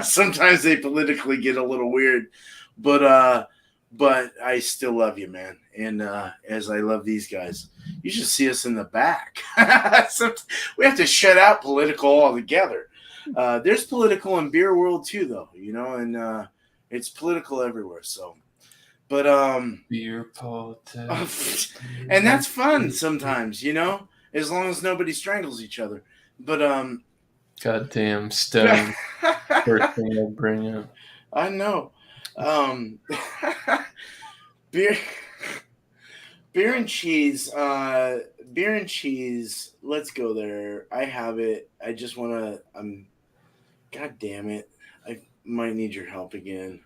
sometimes they politically get a little weird, but I still love you, man. And as I love these guys, you should see us in the back. We have to shut out political altogether. There's political in beer world too, though, and it's political everywhere. So, but beer politics, and that's fun sometimes, as long as nobody strangles each other. But goddamn stone. First thing I bring up. I know. Beer and cheese. Beer and cheese. Let's go there. I have it. I just want to. God damn it! I might need your help again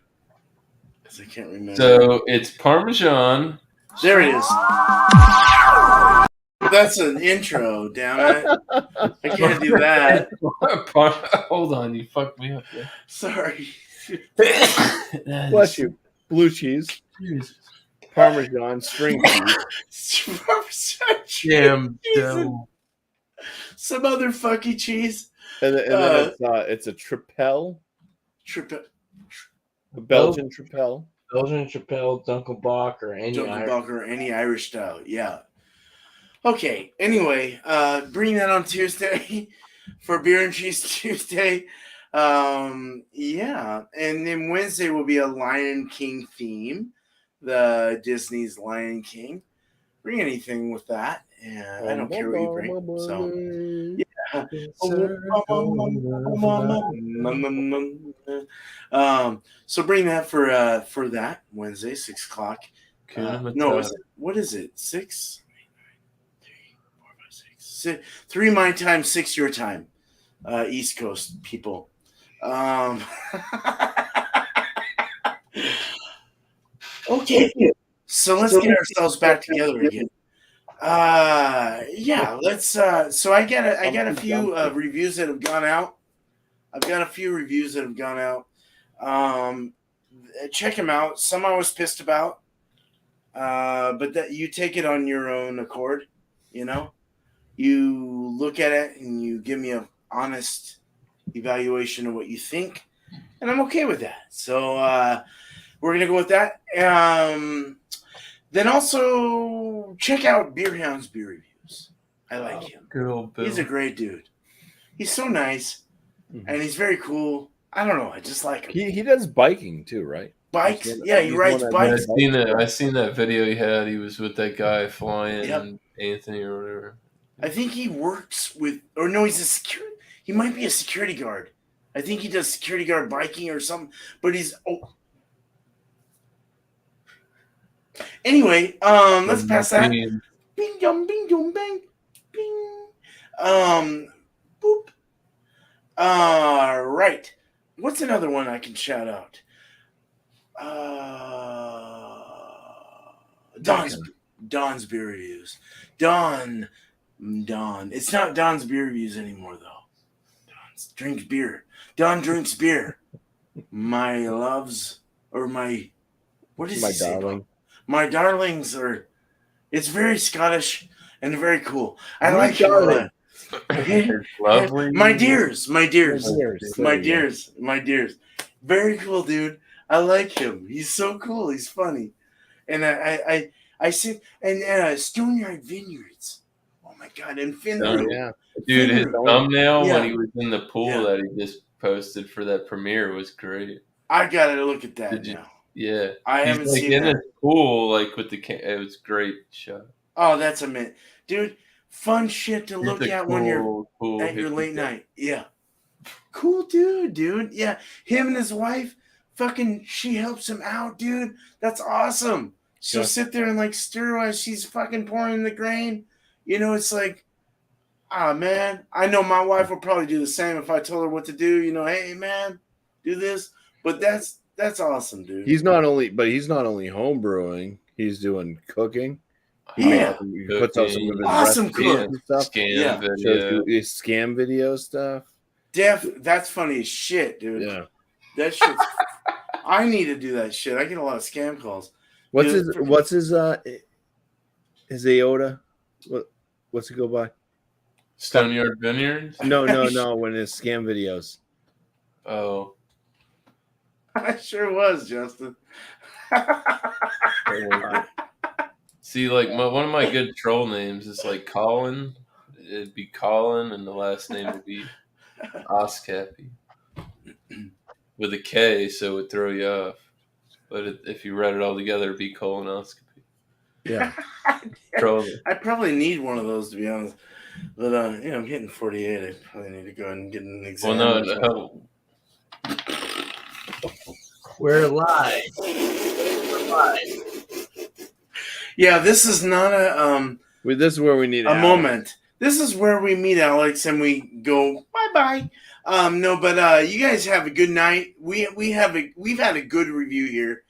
because I can't remember. So it's Parmesan. There it is. That's an intro. Damn it! I can't do that. Hold on, you fucked me up there. Sorry. Bless you. Blue cheese, Jesus. Parmesan, string cheese. Parmesan cheese. Damn dough. Some other funky cheese. And then it's a Tripel, a Belgian Tripel. Belgian Tripel, Dunkelbach, or any Dunkelbach or any Irish style. Yeah. Okay. Anyway, bring that on Tuesday for Beer and Cheese Tuesday. Yeah, and then Wednesday will be a Lion King theme, the Disney's Lion King. Bring anything with that, and I don't care what you bring. So, yeah. So bring that for that Wednesday, 6:00. No, what is it? 6? 3 my time, 6 your time. East Coast people. Okay, so let's get ourselves back together again. Yeah, let's. So I got a few reviews that have gone out. I've got a few reviews that have gone out. Check them out. Some I was pissed about, but that you take it on your own accord. You know, you look at it and you give me an honest evaluation of what you think, and I'm okay with that. So we're gonna go with that. Then also check out Beerhound's beer reviews. I like him. Good old Bill. He's a great dude. He's so nice, and he's very cool. I don't know. I just like him. He does biking too, right? Bikes? Yeah, he rides bikes. I seen that video he had. He was with that guy flying, Anthony or whatever. I think he works with, or no, he's a security. He might be a security guard. I think he does security guard biking or something. But he's Anyway, let's pass that. Bing dum bang, bing. Boop. Right. What's another one I can shout out? Don's beer reviews. Don. It's not Don's beer reviews anymore, though. Don drinks beer. Don drinks beer. My loves, or my, what does he say? Darling. My darlings are. It's very Scottish and very cool. I like it. My dears. Very cool, dude. I like him. He's so cool. He's funny. And I see, and Stoneyard Vineyards. Oh my God, and Finbrew. Dude, his thumbnail when he was in the pool that he just posted for that premiere was great. I gotta look at that now. Yeah, I haven't seen in that. the pool, like with the it was great shot. Oh, that's amazing, dude. Fun shit to look at when you're at your late night. Yeah, cool dude. Yeah, him and his wife, she helps him out, dude. That's awesome. She'll sit there and like stir while she's fucking pouring the grain. You know, it's like, man, I know my wife would probably do the same if I told her what to do. You know, hey man, do this. But that's awesome, dude. He's not only home brewing, he's doing cooking. He puts out some of his awesome cook stuff. Scam video stuff. That's funny as shit, dude. Yeah. That shit's I need to do that shit. I get a lot of scam calls. What's his aorta? What's it go by? Stoneyard Vineyards? No. When it's scam videos. Oh. I sure was, Justin. See, like one of my good troll names is like Colin. It'd be Colin, and the last name would be Oscappy with a K, so it would throw you off. But if you read it all together, it'd be colonoscopy. Yeah. I probably need one of those, to be honest. But I'm hitting 48. I probably need to go and get an exam. Well, no. We're live. Yeah, this is not a this is where we need a moment. This is where we meet Alex and we go bye. No, but you guys have a good night. We've had a good review here.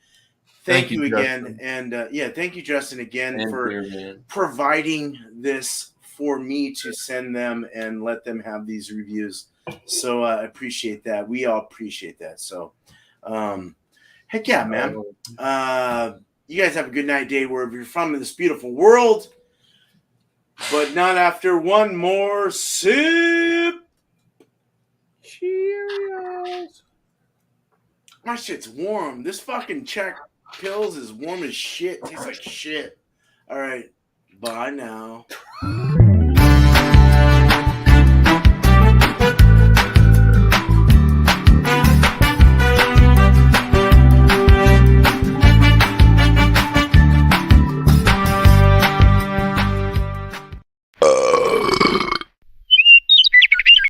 Thank you again, Justin. And thank you, Justin, again for providing this for me to send them and let them have these reviews. So I appreciate that. We all appreciate that. So, heck yeah, man. You guys have a good night, day, wherever you're from in this beautiful world. but not after one more sip. Cheerios. My shit's warm. This fucking Czech pills is warm as shit. Tastes like shit. All right. Bye now.